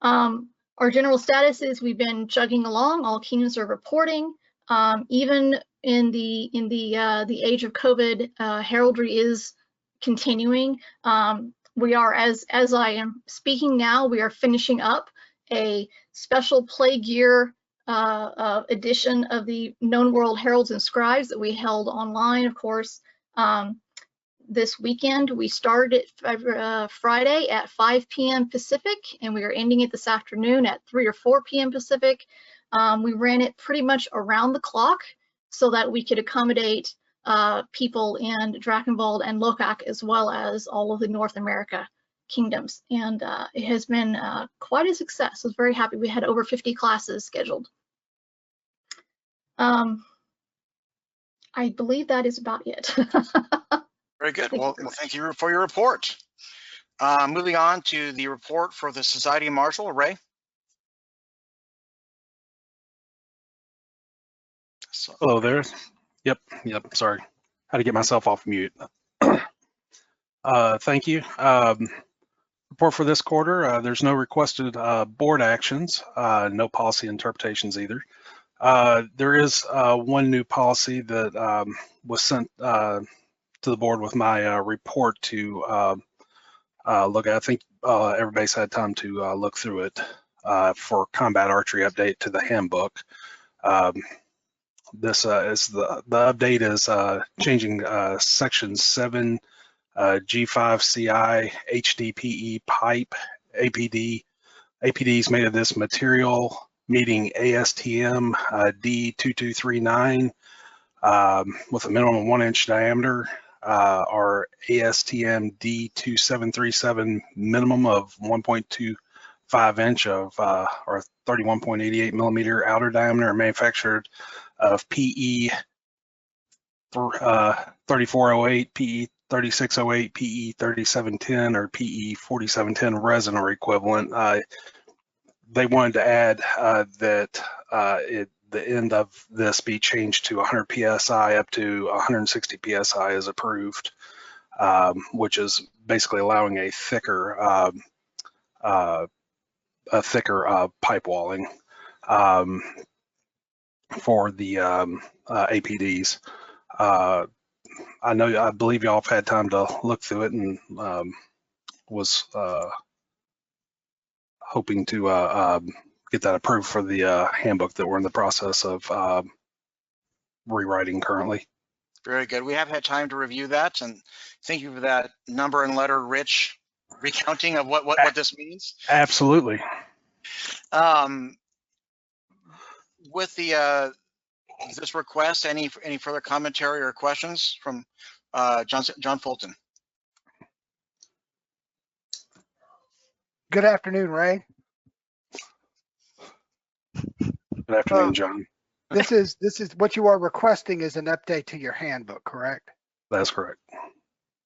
Our general status is we've been chugging along. All kingdoms are reporting. Even in the age of COVID, heraldry is continuing. We are, as I am speaking now, we are finishing up a special plague year edition of the Known World Heralds and Scribes that we held online, of course. This weekend, we started Friday at 5 p.m. Pacific, and we are ending it this afternoon at 3 or 4 p.m. Pacific. We ran it pretty much around the clock so that we could accommodate people in Dragonfly and Locac, as well as all of the North America kingdoms. And it has been quite a success. I was very happy. We had over 50 classes scheduled. I believe that is about it.
Very good. Well, thank you for your report. Moving on to the report for the Society Marshal, Ray.
Hello there. Yep. Sorry, had to get myself off mute. Thank you. Report for this quarter. There's no requested board actions, no policy interpretations either. There is one new policy that was sent to the board with my report to look at. I think everybody's had time to look through it for combat archery update to the handbook. This is the update is changing section 7 G5CI, HDPE pipe, APDs made of this material, meeting ASTM D2239 with a minimum 1-inch diameter, or ASTM D2737 minimum of 1.25 inch of or 31.88 millimeter outer diameter, manufactured of PE 3408, PE 3608, PE 3710, or PE 4710 resin or equivalent. They wanted to add that the end of this be changed to 100 psi up to 160 psi as approved, which is basically allowing a thicker pipe walling for the APDs. I believe y'all have had time to look through it, and was hoping to get that approved for the handbook that we're in the process of rewriting currently.
Very good. We have had time to review that, and thank you for that number and letter rich recounting of what this means.
Absolutely.
With the this request, any further commentary or questions from John Fulton?
Good afternoon, Ray.
Good afternoon, John.
This is what you are requesting is an update to your handbook, correct?
That's correct.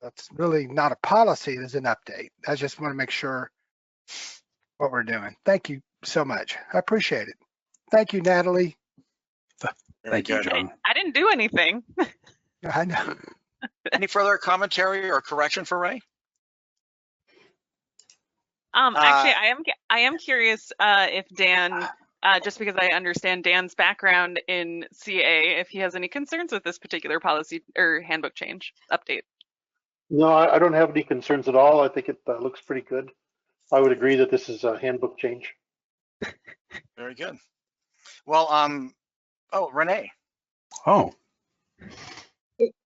That's really not a policy, it is an update. I just want to make sure what we're doing. Thank you so much. I appreciate it. Thank you, Natalie.
Thank you, John.
I didn't do anything.
I know.
Any further commentary or correction for Ray?
Actually, I am curious if Dan, just because I understand Dan's background in CA, if he has any concerns with this particular policy or handbook change update.
No, I don't have any concerns at all. I think it looks pretty good. I would agree that this is a handbook change.
Very good. Well, oh, Renee.
Oh.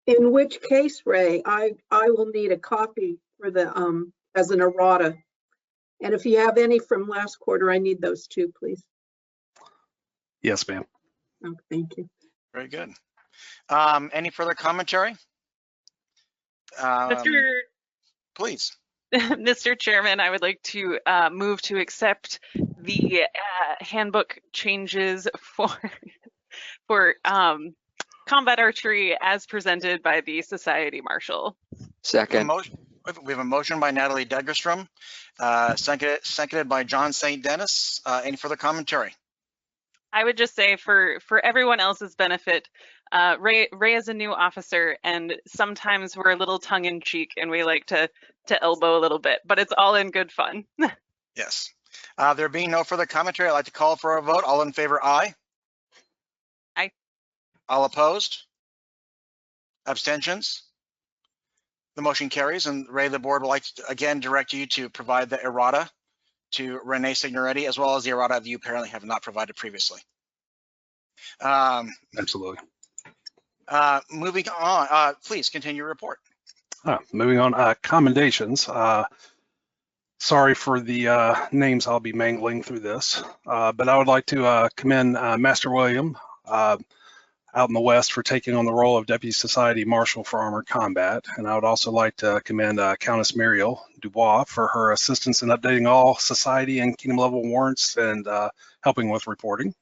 In which case, Ray, I will need a copy for the as an errata. And if you have any from last quarter, I need those too, please.
Yes, ma'am.
Oh, thank you.
Very good. Any further commentary? Please.
Mr. Chairman, I would like to move to accept the handbook changes for combat archery as presented by the Society Marshal.
Second.
We have a motion by Natalie Degerstrom, seconded by John St. Dennis. Any further commentary?
I would just say for everyone else's benefit, Ray is a new officer, and sometimes we're a little tongue-in-cheek and we like to elbow a little bit, but it's all in good fun.
Yes. There being no further commentary, I'd like to call for a vote. All in favor, aye.
Aye.
All opposed? Abstentions? The motion carries, and Ray, the board would like to again direct you to provide the errata to Renee Signoretti, as well as the errata that you apparently have not provided previously.
Absolutely.
Moving on, please continue your report.
Moving on, commendations. Sorry for the names I'll be mangling through this, but I would like to commend Master William out in the West for taking on the role of Deputy Society Marshal for Armored Combat. And I would also like to commend Countess Muriel Dubois for her assistance in updating all Society and Kingdom level warrants and helping with reporting.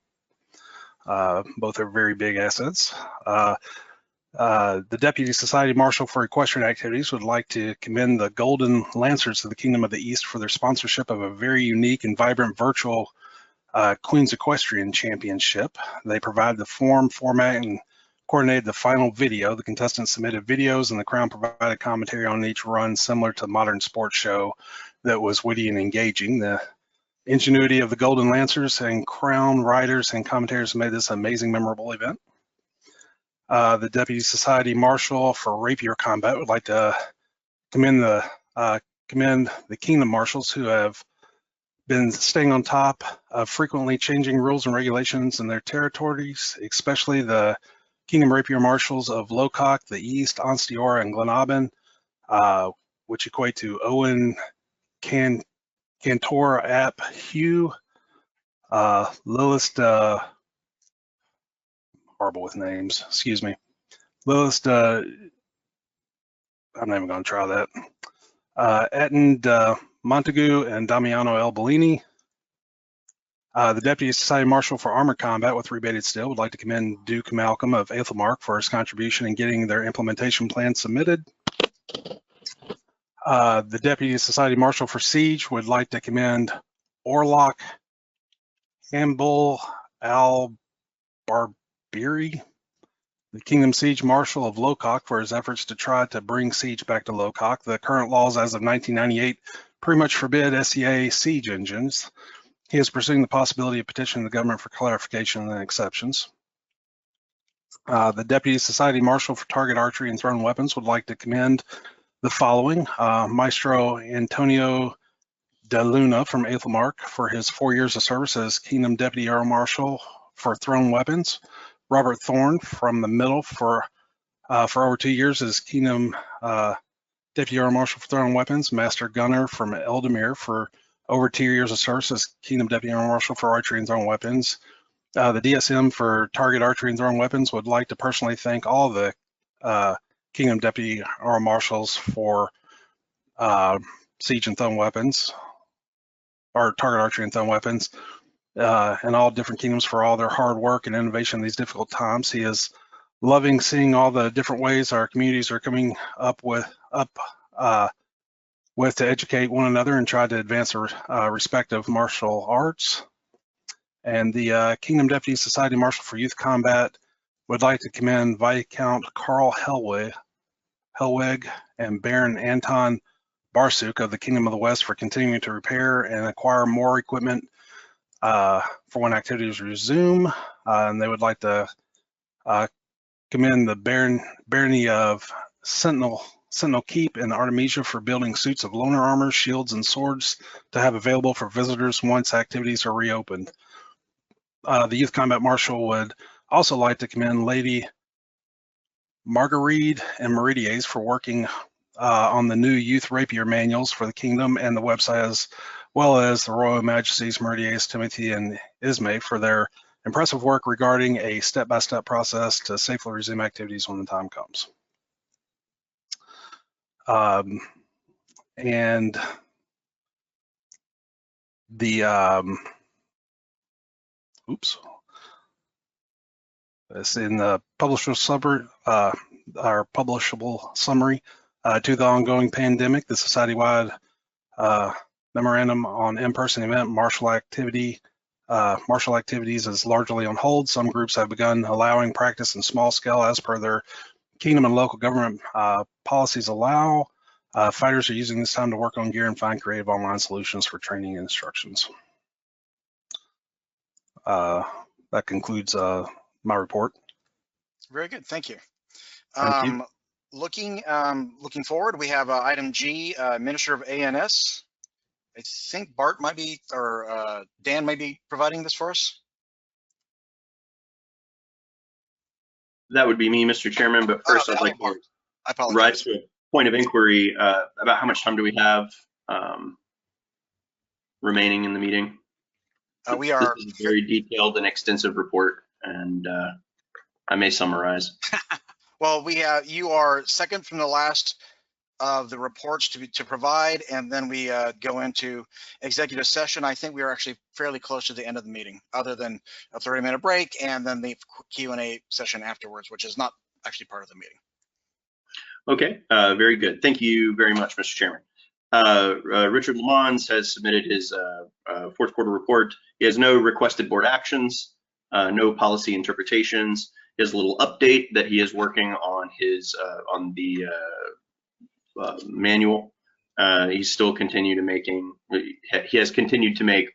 Both are very big assets. The Deputy Society Marshal for Equestrian Activities would like to commend the Golden Lancers of the Kingdom of the East for their sponsorship of a very unique and vibrant virtual Queen's Equestrian Championship. They provided the format, and coordinated the final video. The contestants submitted videos, and the Crown provided commentary on each run, similar to a modern sports show that was witty and engaging. The ingenuity of the Golden Lancers and Crown riders and commentators made this amazing, memorable event. The Deputy Society Marshal for Rapier Combat would like to commend the Kingdom Marshals who have been staying on top of frequently changing rules and regulations in their territories, especially the Kingdom Rapier Marshals of Locock, the East, Onsteora, and Glenaban. which equate to Owen, Cantor, App, Hugh, Lilith, horrible with names, excuse me. Lilith, I'm not even going to try that. Etton Montague and Damiano L. Bellini. The Deputy Society Marshal for Armored Combat with Rebated Steel would like to commend Duke Malcolm of Aethelmark for his contribution in getting their implementation plan submitted. The Deputy Society Marshal for Siege would like to commend Orlock Campbell Al Barbiri, the Kingdom Siege Marshal of Locock, for his efforts to try to bring siege back to Locock. The current laws as of 1998 pretty much forbid SCA siege engines. He is pursuing the possibility of petitioning the government for clarification and exceptions. The Deputy Society Marshal for Target Archery and Thrown Weapons would like to commend the following: Maestro Antonio De Luna from Aethelmark for his 4 years of service as Kingdom Deputy Air Marshal for Thrown Weapons. Robert Thorne from the Middle for over 2 years as Kingdom Deputy Air Marshal for Thrown Weapons. Master Gunner from Eldemir for over 2 years of service as Kingdom Deputy Air Marshal for Archery and Thrown Weapons. The DSM for Target Archery and Thrown Weapons would like to personally thank all the Kingdom Deputy Air Marshals for Siege and Thrown Weapons, or Target Archery and Thrown Weapons, and all different kingdoms for all their hard work and innovation in these difficult times. He is loving seeing all the different ways our communities are coming up with to educate one another and try to advance their respective martial arts. And the Kingdom Deputy Society Marshal for Youth Combat would like to commend Viscount Carl Helweg and Baron Anton Barsuk of the Kingdom of the West for continuing to repair and acquire more equipment for when activities resume. And they would like to commend the Barony of Sentinel Keep in Artemisia for building suits of loner armor, shields, and swords to have available for visitors once activities are reopened. The Youth Combat Marshal would also like to commend Lady Marguerite and Meridies for working on the new Youth Rapier manuals for the Kingdom and the website, as well as the Royal Majesties Meridies, Timothy, and Ismay for their impressive work regarding a step-by-step process to safely resume activities when the time comes. And the it's in the Publishable Summary, our Publishable Summary to the ongoing pandemic. The society-wide memorandum on in-person event martial activities is largely on hold. Some groups have begun allowing practice in small scale as per their Kingdom and local government policies allow. Fighters are using this time to work on gear and find creative online solutions for training and instructions. That concludes my report.
Very good, thank you.
Thank you.
Looking forward, we have item G, Minister of ANS. I think Bart might be, or Dan might be providing this for us.
That would be me, Mr. Chairman, but first I'd like to rise to a point of inquiry about how much time do we have remaining in the meeting?
We are
this is a very detailed and extensive report, and I may summarize.
Well, you are second from the last of the reports to provide, and then we go into executive session. I think we are actually fairly close to the end of the meeting, other than a 30-minute break and then the Q&A session afterwards, which is not actually part of the meeting.
Okay, very good. Thank you very much, Mr. Chairman. Richard Lamons has submitted his fourth quarter report. He has no requested board actions, no policy interpretations. He has a little update that he is working on his manual. He's still continued to he has continued to make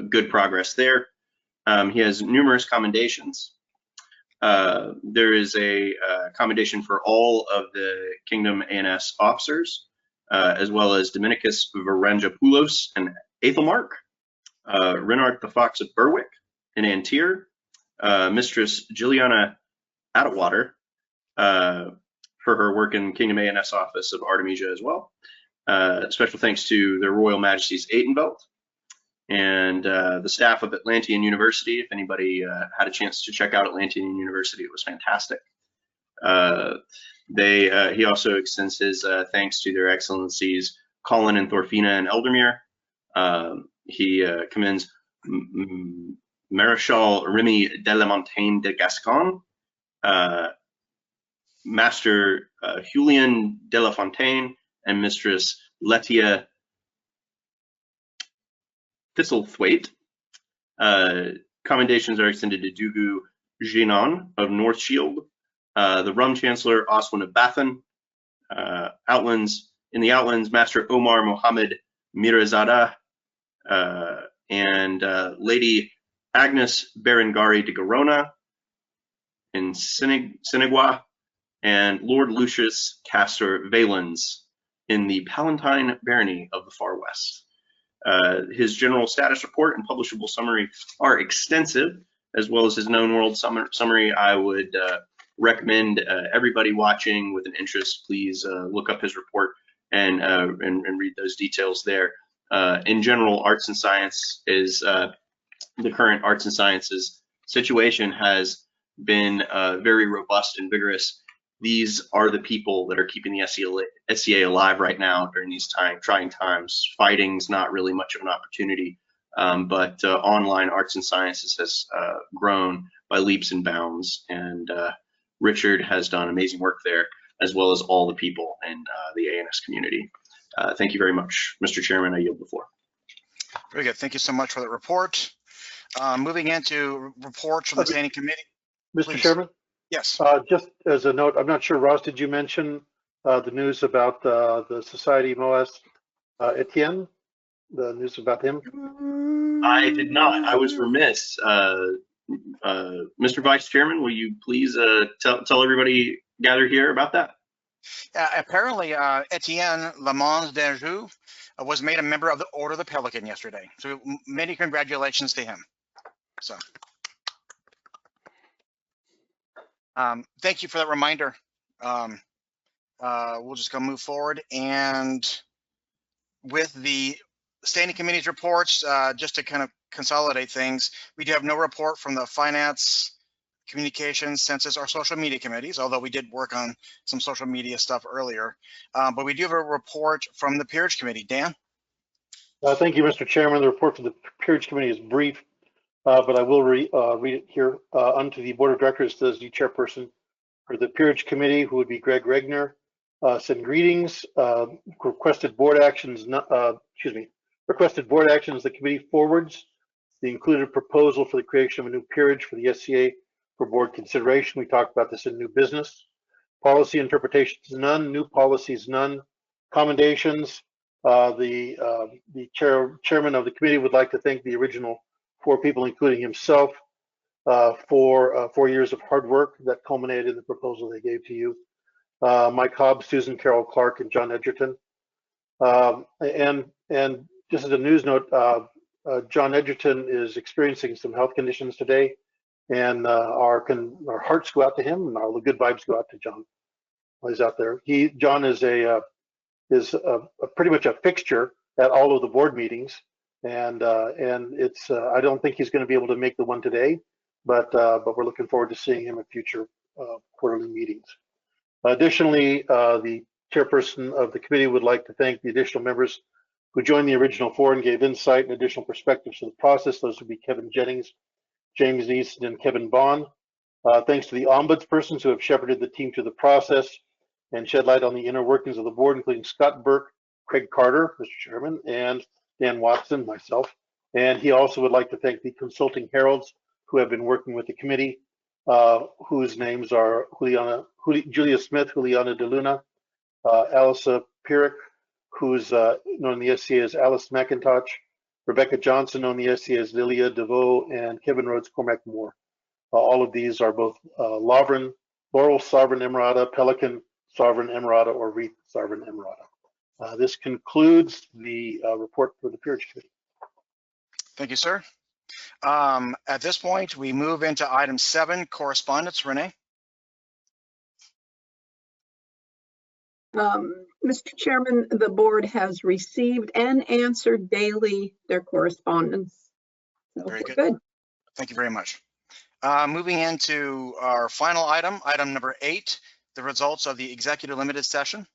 good progress there. He has numerous commendations. There is a commendation for all of the Kingdom ANS officers, as well as Dominicus Varangapoulos and Aethelmark, Renard the Fox of Berwick and Antir, Mistress Juliana Atwater for her work in Kingdom A&S Office of Artemisia as well. Special thanks to Their Royal Majesties Atenbelt and the staff of Atlantean University. If anybody had a chance to check out Atlantean University, it was fantastic. He also extends his thanks to Their Excellencies Colin and Thorfina and Eldermere. He commends Maréchal Remy de la Montagne de Gascon, Master Julian de la Fontaine, and Mistress Letia Thistlethwaite. Commendations are extended to Dugu Jinan of North Shield, the Rum Chancellor Oswin of Bathan, in the Outlands, Master Omar Mohammed Mirazada, and Lady Agnes Berengari de Garona in Senegua, and Lord Lucius Castor Valens in the Palatine Barony of the Far West. His general status report and publishable summary are extensive, as well as his known world summary. I would recommend everybody watching with an interest, please look up his report and read those details there. In general, arts and science is the current arts and sciences situation has been very robust and vigorous. These are the people that are keeping the SCA alive right now during these trying times. Fighting's not really much of an opportunity, but online arts and sciences has grown by leaps and bounds, and Richard has done amazing work there, as well as all the people in the ANS community. Thank you very much. Mr. Chairman, I yield the floor.
Very good. Thank you so much for that report. Moving into reports from the standing committee.
Mr. Chairman?
Yes.
Just as a note, I'm not sure, Ross, did you mention the news about the Society Moas Etienne? The news about him?
I did not. I was remiss. Mr. Vice Chairman, will you please tell everybody gathered here about that?
Apparently, Etienne Lamont d'Anjou was made a member of the Order of the Pelican yesterday. So many congratulations to him. So. Thank you for that reminder. We'll just go move forward, and with the standing committee's reports, just to kind of consolidate things, we do have no report from the Finance, Communications, Census, or Social Media committees, although we did work on some social media stuff earlier. But we do have a report from the Peerage Committee. Dan?
Thank you, Mr. Chairman. The report from the Peerage Committee is brief, but I will read it here. Unto the Board of Directors, as the chairperson for the Peerage Committee, who would be Greg Regner, send greetings. Requested board actions. Requested board actions. The committee forwards the included proposal for the creation of a new peerage for the SCA for board consideration. We talked about this in new business. Policy interpretations, none. New policies, none. Commendations. The chairman of the committee would like to thank the original 4 people, including himself, for 4 years of hard work that culminated in the proposal they gave to you. Mike Hobbs, Susan Carroll Clark, and John Edgerton. And just as a news note, John Edgerton is experiencing some health conditions today, and our hearts go out to him, and all the good vibes go out to John while he's out there. John is pretty much a fixture at all of the board meetings, and it's I don't think he's going to be able to make the one today, but we're looking forward to seeing him at future quarterly meetings. Additionally, the chairperson of the committee would like to thank the additional members who joined the original 4 and gave insight and additional perspectives to the process. Those would be Kevin Jennings, James Easton, and Kevin Bond. Thanks to the ombudspersons who have shepherded the team through the process and shed light on the inner workings of the board, including Scott Burke, Craig Carter, Mr. Chairman, and Dan Watson, myself. And he also would like to thank the consulting heralds who have been working with the committee, whose names are Julia Smith, Juliana De Luna, Alisa Pierrick, who's known in the SCA as Alice McIntosh, Rebecca Johnson, known in the SCA as Lilia DeVoe, and Kevin Rhodes Cormac Moore. All of these are both Laurel Sovereign Emirata, Pelican Sovereign Emirata, or Wreath Sovereign Emirata. This concludes the report for the Peerage Committee.
Thank you, sir. At this point, we move into item 7, correspondence. Renee?
Mr. Chairman, the board has received and answered daily their correspondence. So
Very
we're
good. Thank you very much. Moving into our final item, item number 8, the results of the executive limited session.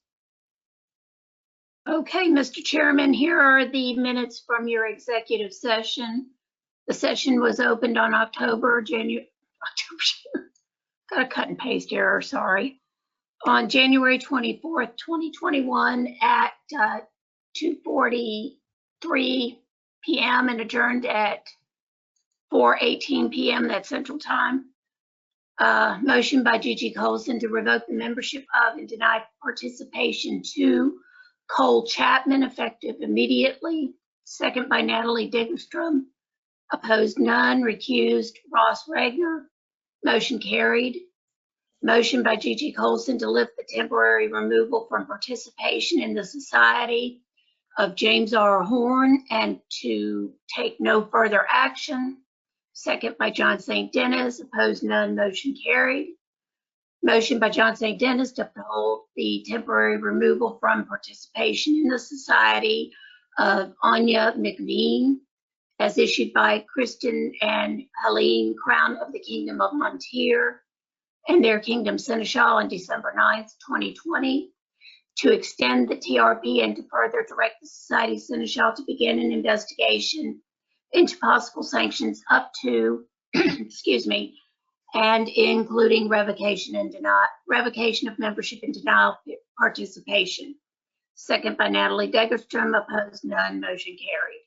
Okay, Mr. Chairman, here are the minutes from your executive session. The session was opened on got a cut and paste error, sorry. On January 24th, 2021 at 2:43 p.m. and adjourned at 4:18 p.m. That's Central Time. Motion by Gigi Colson to revoke the membership of and deny participation to Cole Chapman, effective immediately. Second by Natalie Diggerstrom. Opposed, none. Recused, Ross Regner. Motion carried. Motion by Gigi Colson to lift the temporary removal from participation in the Society of James R. Horn and to take no further action. Second by John St. Dennis. Opposed, none. Motion carried. Motion by John St. Dennis to uphold the temporary removal from participation in the Society of Anya McVean, as issued by Kristen and Helene, Crown of the Kingdom of Montier, and their Kingdom Seneschal on December 9th, 2020, to extend the TRP and to further direct the Society Seneschal to begin an investigation into possible sanctions up to, excuse me, and including revocation of membership and denial of participation. Second by Natalie Degerstrom. Opposed, none. Motion carried.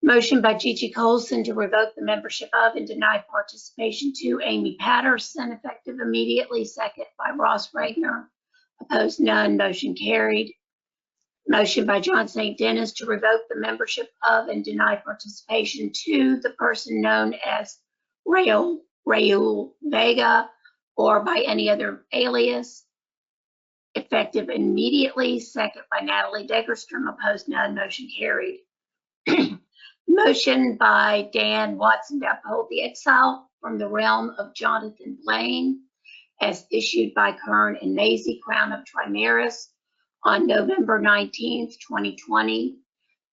Motion by Gigi Colson to revoke the membership of and deny participation to Amy Patterson, effective immediately. Second by Ross Regner. Opposed, none. Motion carried. Motion by John St. Dennis to revoke the membership of and deny participation to the person known as Raul Vega or by any other alias, effective immediately. Second by Natalie Degerstrom. Opposed, none. Motion carried. Motion by Dan Watson to uphold the exile from the realm of Jonathan Blaine, as issued by Kern and Maisie, Crown of Trimaris, on November 19th, 2020,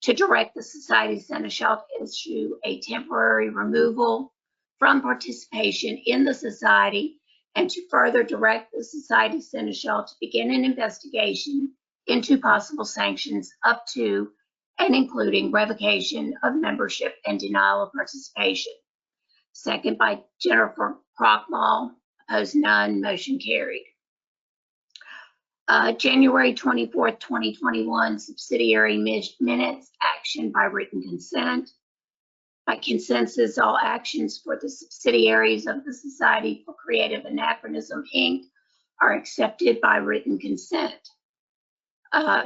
to direct the Society Seneschal to issue a temporary removal from participation in the Society and to further direct the Society Seneschal to begin an investigation into possible sanctions up to and including revocation of membership and denial of participation. Second by Jennifer Krockmall. Opposed, none. Motion carried. January 24th, 2021, subsidiary minutes, action by written consent. By consensus, all actions for the subsidiaries of the Society for Creative Anachronism, Inc. are accepted by written consent.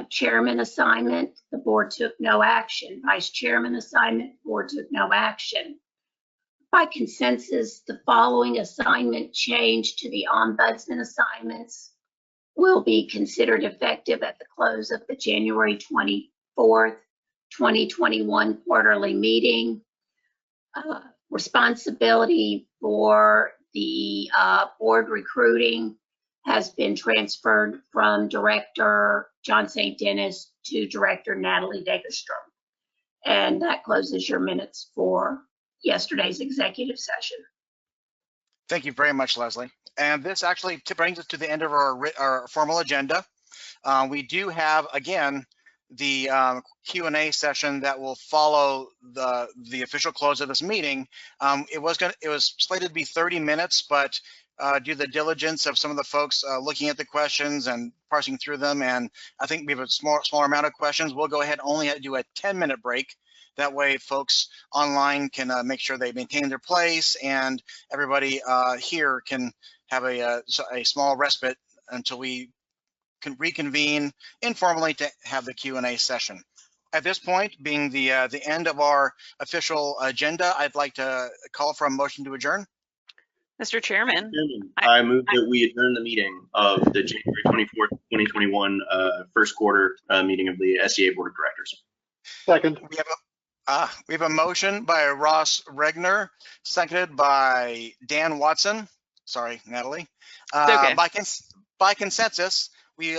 Chairman assignment, the board took no action. Vice chairman assignment, board took no action. By consensus, the following assignment change to the ombudsman assignments will be considered effective at the close of the January 24th, 2021 quarterly meeting. Responsibility for the board recruiting has been transferred from Director John St. Dennis to Director Natalie Degerstrom. And that closes your minutes for yesterday's executive session.
Thank you very much, Leslie. And this actually brings us to the end of our formal agenda. We do have, again, the Q&A session that will follow the official close of this meeting. It was slated to be 30 minutes, but due to the diligence of some of the folks looking at the questions and parsing through them, and I think we have a smaller amount of questions, we'll go ahead and only do a 10-minute break. That way folks online can make sure they maintain their place, and everybody here can have a small respite until we can reconvene informally to have the Q&A session. At this point, being the end of our official agenda, I'd like to call for a motion to adjourn.
Mr. Chairman,
I move that we adjourn the meeting of the January 24th, 2021 first quarter meeting of the SCA Board of Directors.
Second.
We have a motion by Ross Regner, seconded by Dan Watson. Sorry, Natalie.
Okay.
By consensus, we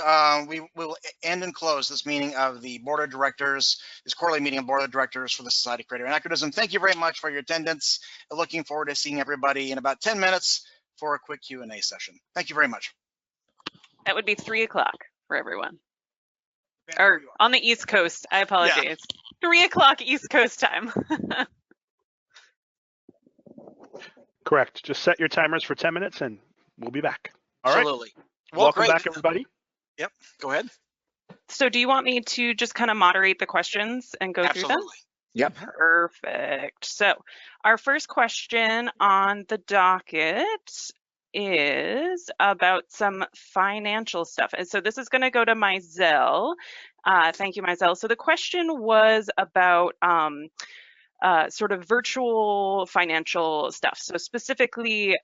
will end and close this meeting of the Board of Directors, this quarterly meeting of Board of Directors for the Society of Creative Anachronism. Thank you very much for your attendance. Looking forward to seeing everybody in about 10 minutes for a quick Q&A session. Thank you very much.
That would be 3 o'clock for everyone. Or on the East Coast, I apologize. Yeah. 3 o'clock East Coast time.
Correct. Just set your timers for 10 minutes and we'll be back. All right.
Absolutely. Well,
welcome
great.
back, everybody.
Yep. Go ahead.
So do you want me to just kind of moderate the questions and go through them?
Yep.
Perfect. So our first question on the docket is about some financial stuff. And so this is going to go to Mizell. Thank you, Mizell. So the question was about sort of virtual financial stuff. So specifically,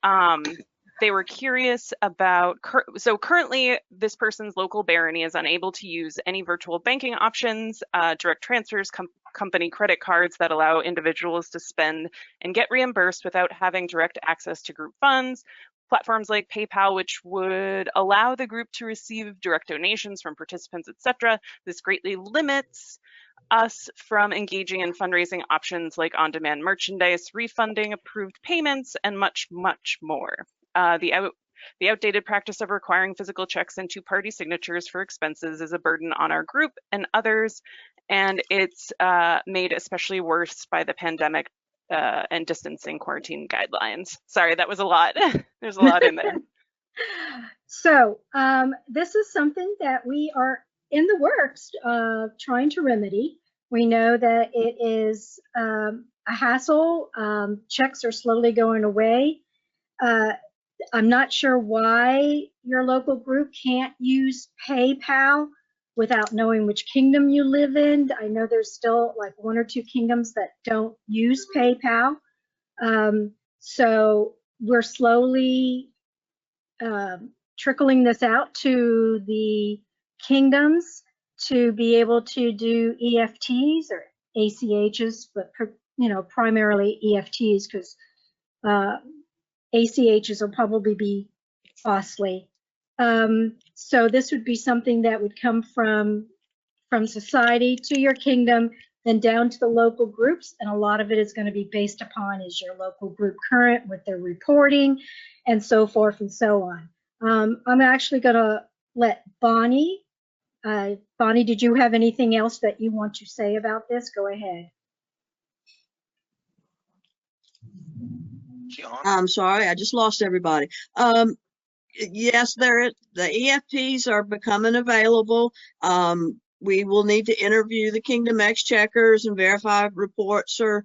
they were curious about, so currently this person's local barony is unable to use any virtual banking options, direct transfers, company credit cards that allow individuals to spend and get reimbursed without having direct access to group funds, platforms like PayPal, which would allow the group to receive direct donations from participants, etc. This greatly limits us from engaging in fundraising options like on-demand merchandise, refunding approved payments, and much, much more. The outdated practice of requiring physical checks and two-party signatures for expenses is a burden on our group and others, and it's made especially worse by the pandemic and distancing quarantine guidelines. Sorry, that was a lot. There's a lot in there.
So this is something that we are in the works of trying to remedy. We know that it is a hassle. Checks are slowly going away. I'm not sure why your local group can't use PayPal without knowing which kingdom you live in. I know there's still like 1 or 2 kingdoms that don't use PayPal. So we're slowly trickling this out to the kingdoms to be able to do EFTs or ACHs, but primarily EFTs because ACHs will probably be costly. So this would be something that would come from society to your kingdom, then down to the local groups, and a lot of it is going to be based upon is your local group current with their reporting and so forth and so on. I'm actually going to let Bonnie. Bonnie, did you have anything else that you want to say about this? Go ahead.
I'm sorry, I just lost everybody. Yes, the EFTs are becoming available. We will need to interview the Kingdom Exchequers and verify reports are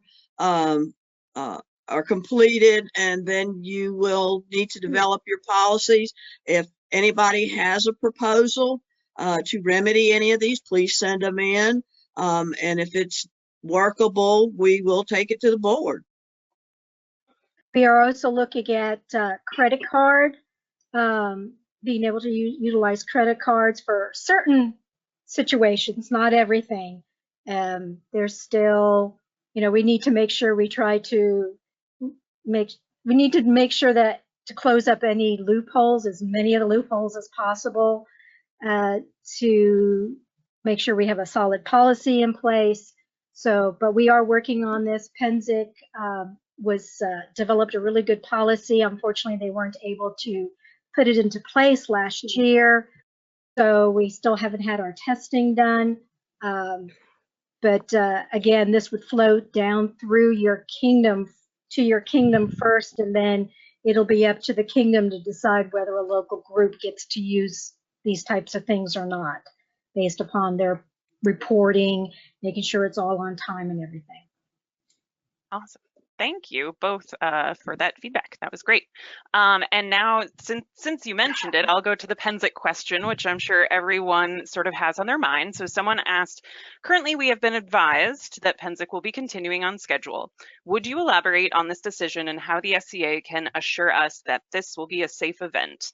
completed, and then you will need to develop your policies. If anybody has a proposal to remedy any of these, please send them in. And if it's workable, we will take it to the board.
We are also looking at credit card, being able to utilize credit cards for certain situations, not everything. There's still, we need to make sure we try to we need to make sure that to close up any loopholes, as many of the loopholes as possible, to make sure we have a solid policy in place. So, but we are working on this. Penzic developed a really good policy. Unfortunately, they weren't able to put it into place last year. So we still haven't had our testing done. But again, this would float down through your kingdom to your kingdom first, and then it'll be up to the kingdom to decide whether a local group gets to use these types of things or not, based upon their reporting, making sure it's all on time and everything.
Awesome. Thank you both for that feedback. That was great. And now, since you mentioned it, I'll go to the Penzic question, which I'm sure everyone sort of has on their mind. So someone asked, currently we have been advised that Penzic will be continuing on schedule. Would you elaborate on this decision and how the SCA can assure us that this will be a safe event?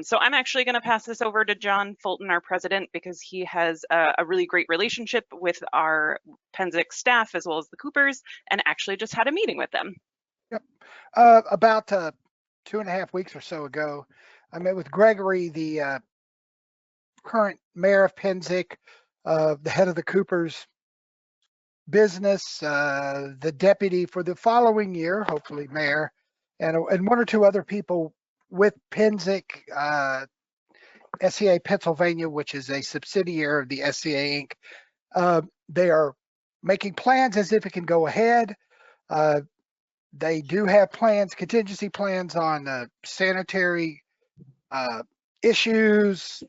So I'm actually going to pass this over to John Fulton, our president, because he has a really great relationship with our Penzic staff as well as the Coopers, and actually just had a meeting with them.
Yep. About 2.5 weeks or so ago, I met with Gregory, the current mayor of Penzic, the head of the Cooper's business, the deputy for the following year, hopefully mayor, and one or two other people with Penzic, SCA Pennsylvania, which is a subsidiary of the SCA Inc. They are making plans as if it can go ahead. They do have plans, contingency plans on sanitary issues,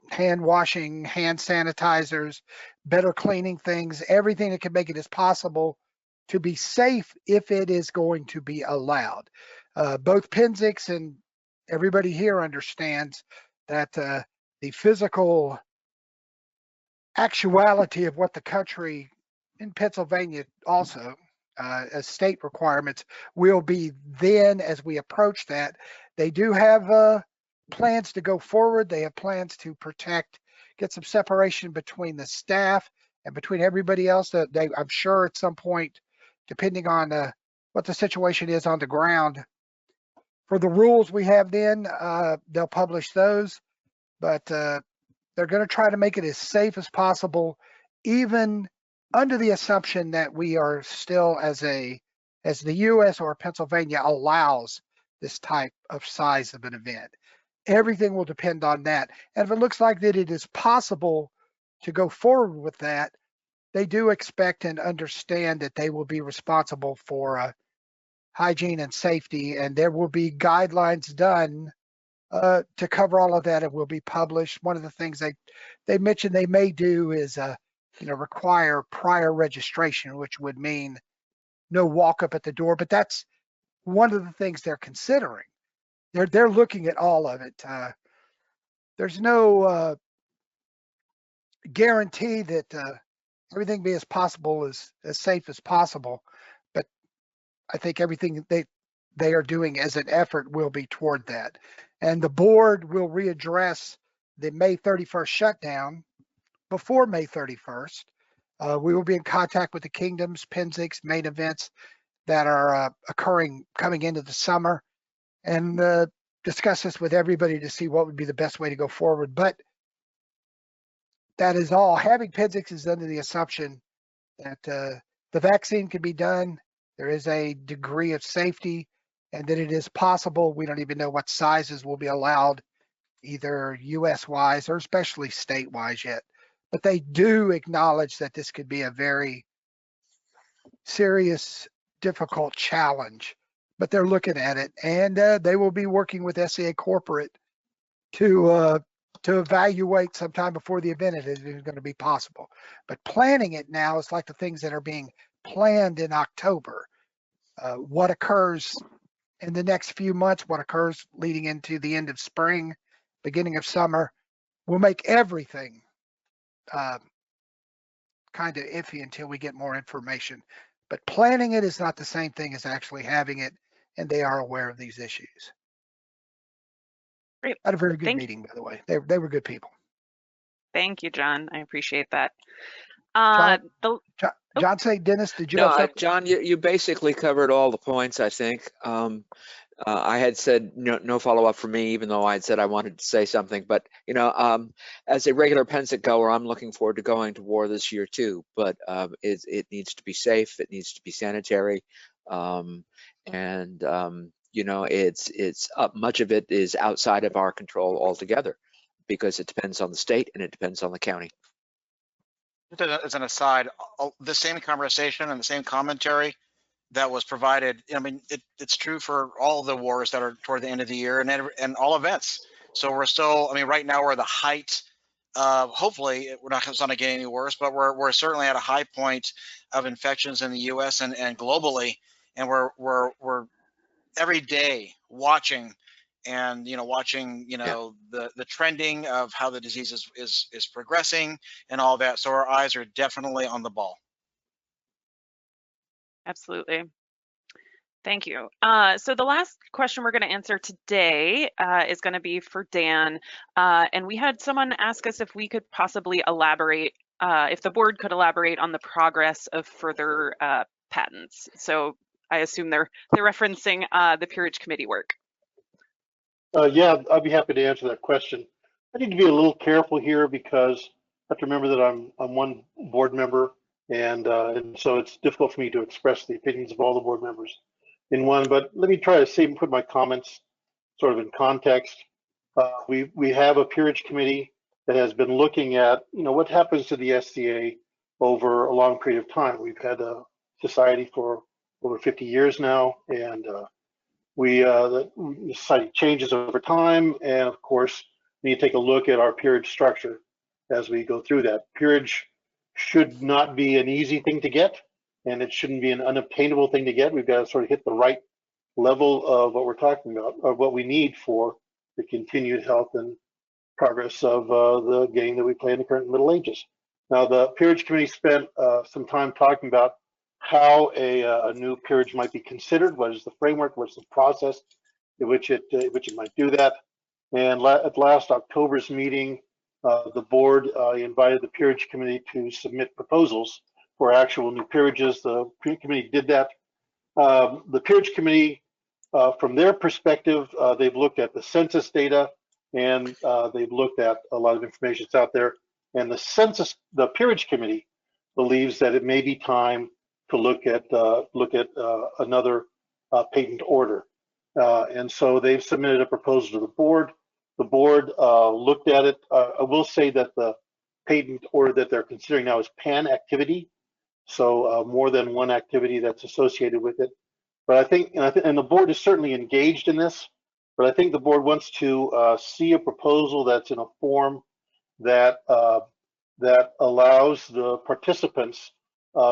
hand washing, hand sanitizers, better cleaning things, everything that can make it as possible to be safe if it is going to be allowed. Both Penzics and everybody here understands that the physical actuality of what the country in Pennsylvania also as state requirements will be then as we approach that. They do have plans to go forward. They have plans to protect, get some separation between the staff and between everybody else. That I'm sure at some point, depending on what the situation is on the ground, for the rules we have then, they'll publish those, but they're going to try to make it as safe as possible, even under the assumption that we are still as the US or Pennsylvania allows this type of size of an event. Everything will depend on that. And if it looks like that it is possible to go forward with that, they do expect and understand that they will be responsible for hygiene and safety, and there will be guidelines done to cover all of that. It will be published. One of the things they mentioned they may do is require prior registration, which would mean no walk up at the door, but that's one of the things they're considering. They're looking at all of it. There's no guarantee that everything be as possible, as safe as possible, but I think everything they are doing as an effort will be toward that. And the board will readdress the May 31st shutdown before May 31st. We will be in contact with the kingdoms, Penzics, main events that are coming into the summer, and discuss this with everybody to see what would be the best way to go forward. But that is all. Having Penzics is under the assumption that the vaccine can be done. There is a degree of safety, and that it is possible. We don't even know what sizes will be allowed, either US-wise or especially state-wise yet. But they do acknowledge that this could be a very serious, difficult challenge. But they're looking at it, and they will be working with SCA Corporate to evaluate sometime before the event if it is going to be possible. But planning it now is like the things that are being planned in October. What occurs in the next few months, what occurs leading into the end of spring, beginning of summer, will make everything kind of iffy until we get more information. But planning it is not the same thing as actually having it, and they are aware of these issues.
Great.
I had a very good meeting, by the way. They were good people.
Thank you, John. I appreciate that.
John St. Dennis, did you?
No, John, you basically covered all the points, I think. I had said no follow-up from me, even though I had said I wanted to say something. But, as a regular Penzic goer, I'm looking forward to going to war this year too. But it needs to be safe. It needs to be sanitary. It's much of it is outside of our control altogether, because it depends on the state and it depends on the county.
As an aside, the same conversation and the same commentary that was provided, I mean, it's true for all the wars that are toward the end of the year and all events. So we're still, I mean, right now we're at the height of, hopefully it's not going to get any worse, but we're certainly at a high point of infections in the US and globally. And we're every day watching and, the trending of how the disease is progressing and all that. So our eyes are definitely on the ball.
Absolutely. Thank you. So the last question we're going to answer today is going to be for Dan. And we had someone ask us if we could possibly elaborate, if the board could elaborate on the progress of further patents. So I assume they're referencing the Peerage committee work.
Yeah, I'd be happy to answer that question. I need to be a little careful here because I have to remember that I'm one board member, and so it's difficult for me to express the opinions of all the board members in one. But let me try to see and put my comments sort of in context. We have a peerage committee that has been looking at, what happens to the SCA over a long period of time. We've had a society for over 50 years now, and the society changes over time, and of course, we need to take a look at our peerage structure as we go through that. Peerage should not be an easy thing to get, and it shouldn't be an unobtainable thing to get. We've got to sort of hit the right level of what we're talking about, or what we need for the continued health and progress of the game that we play in the current Middle Ages. Now, the Peerage Committee spent some time talking about how a new peerage might be considered. What is the framework? What's the process in which it might do that? And at last October's meeting, the board invited the Peerage Committee to submit proposals for actual new peerages. The committee did that. The Peerage Committee, from their perspective, they've looked at the census data, and they've looked at a lot of information that's out there. And the Peerage Committee believes that it may be time to look at another patent order. And so they've submitted a proposal to the board. The board looked at it. I will say that the patent order that they're considering now is pan-activity, so more than one activity that's associated with it. But I think, and the board is certainly engaged in this, but I think the board wants to see a proposal that's in a form that allows the participants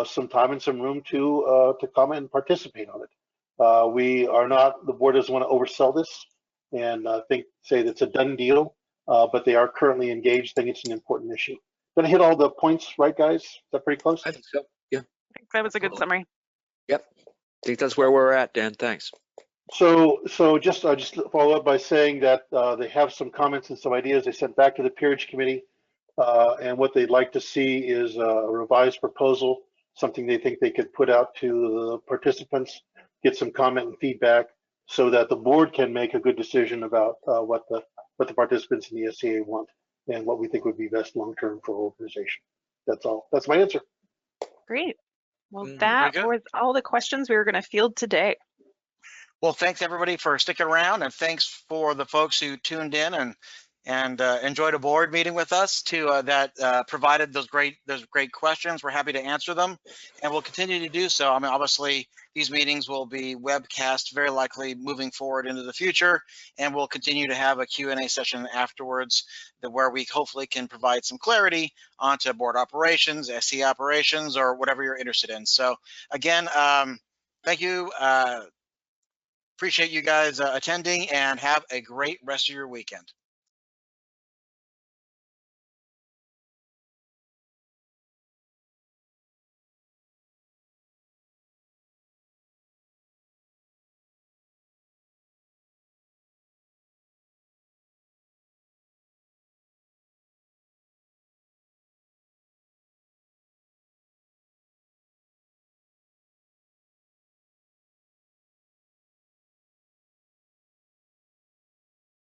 some time and some room to comment and participate on it. The board doesn't want to oversell this and say that's a done deal, but they are currently engaged. I think it's an important issue. Did I hit all the points right, guys? Is that pretty close?
I think so. Yeah.
I think that was a good summary.
Yep. I think that's where we're at, Dan. Thanks.
So I'll just follow up by saying that they have some comments and some ideas they sent back to the Peerage Committee, and what they'd like to see is a revised proposal, something they think they could put out to the participants, get some comment and feedback, so that the board can make a good decision about what the participants in the SCA want and what we think would be best long term for our organization. That's all. That's my answer.
Great. Well, that was all the questions we were going to field today.
Well, thanks everybody for sticking around, and thanks for the folks who tuned in and enjoyed a board meeting with us that provided those great questions. We're happy to answer them, and we'll continue to do so. I mean, obviously, these meetings will be webcast very likely moving forward into the future, and we'll continue to have a Q&A session afterwards where we hopefully can provide some clarity onto board operations, SCA operations, or whatever you're interested in. So again, thank you. Appreciate you guys attending, and have a great rest of your weekend.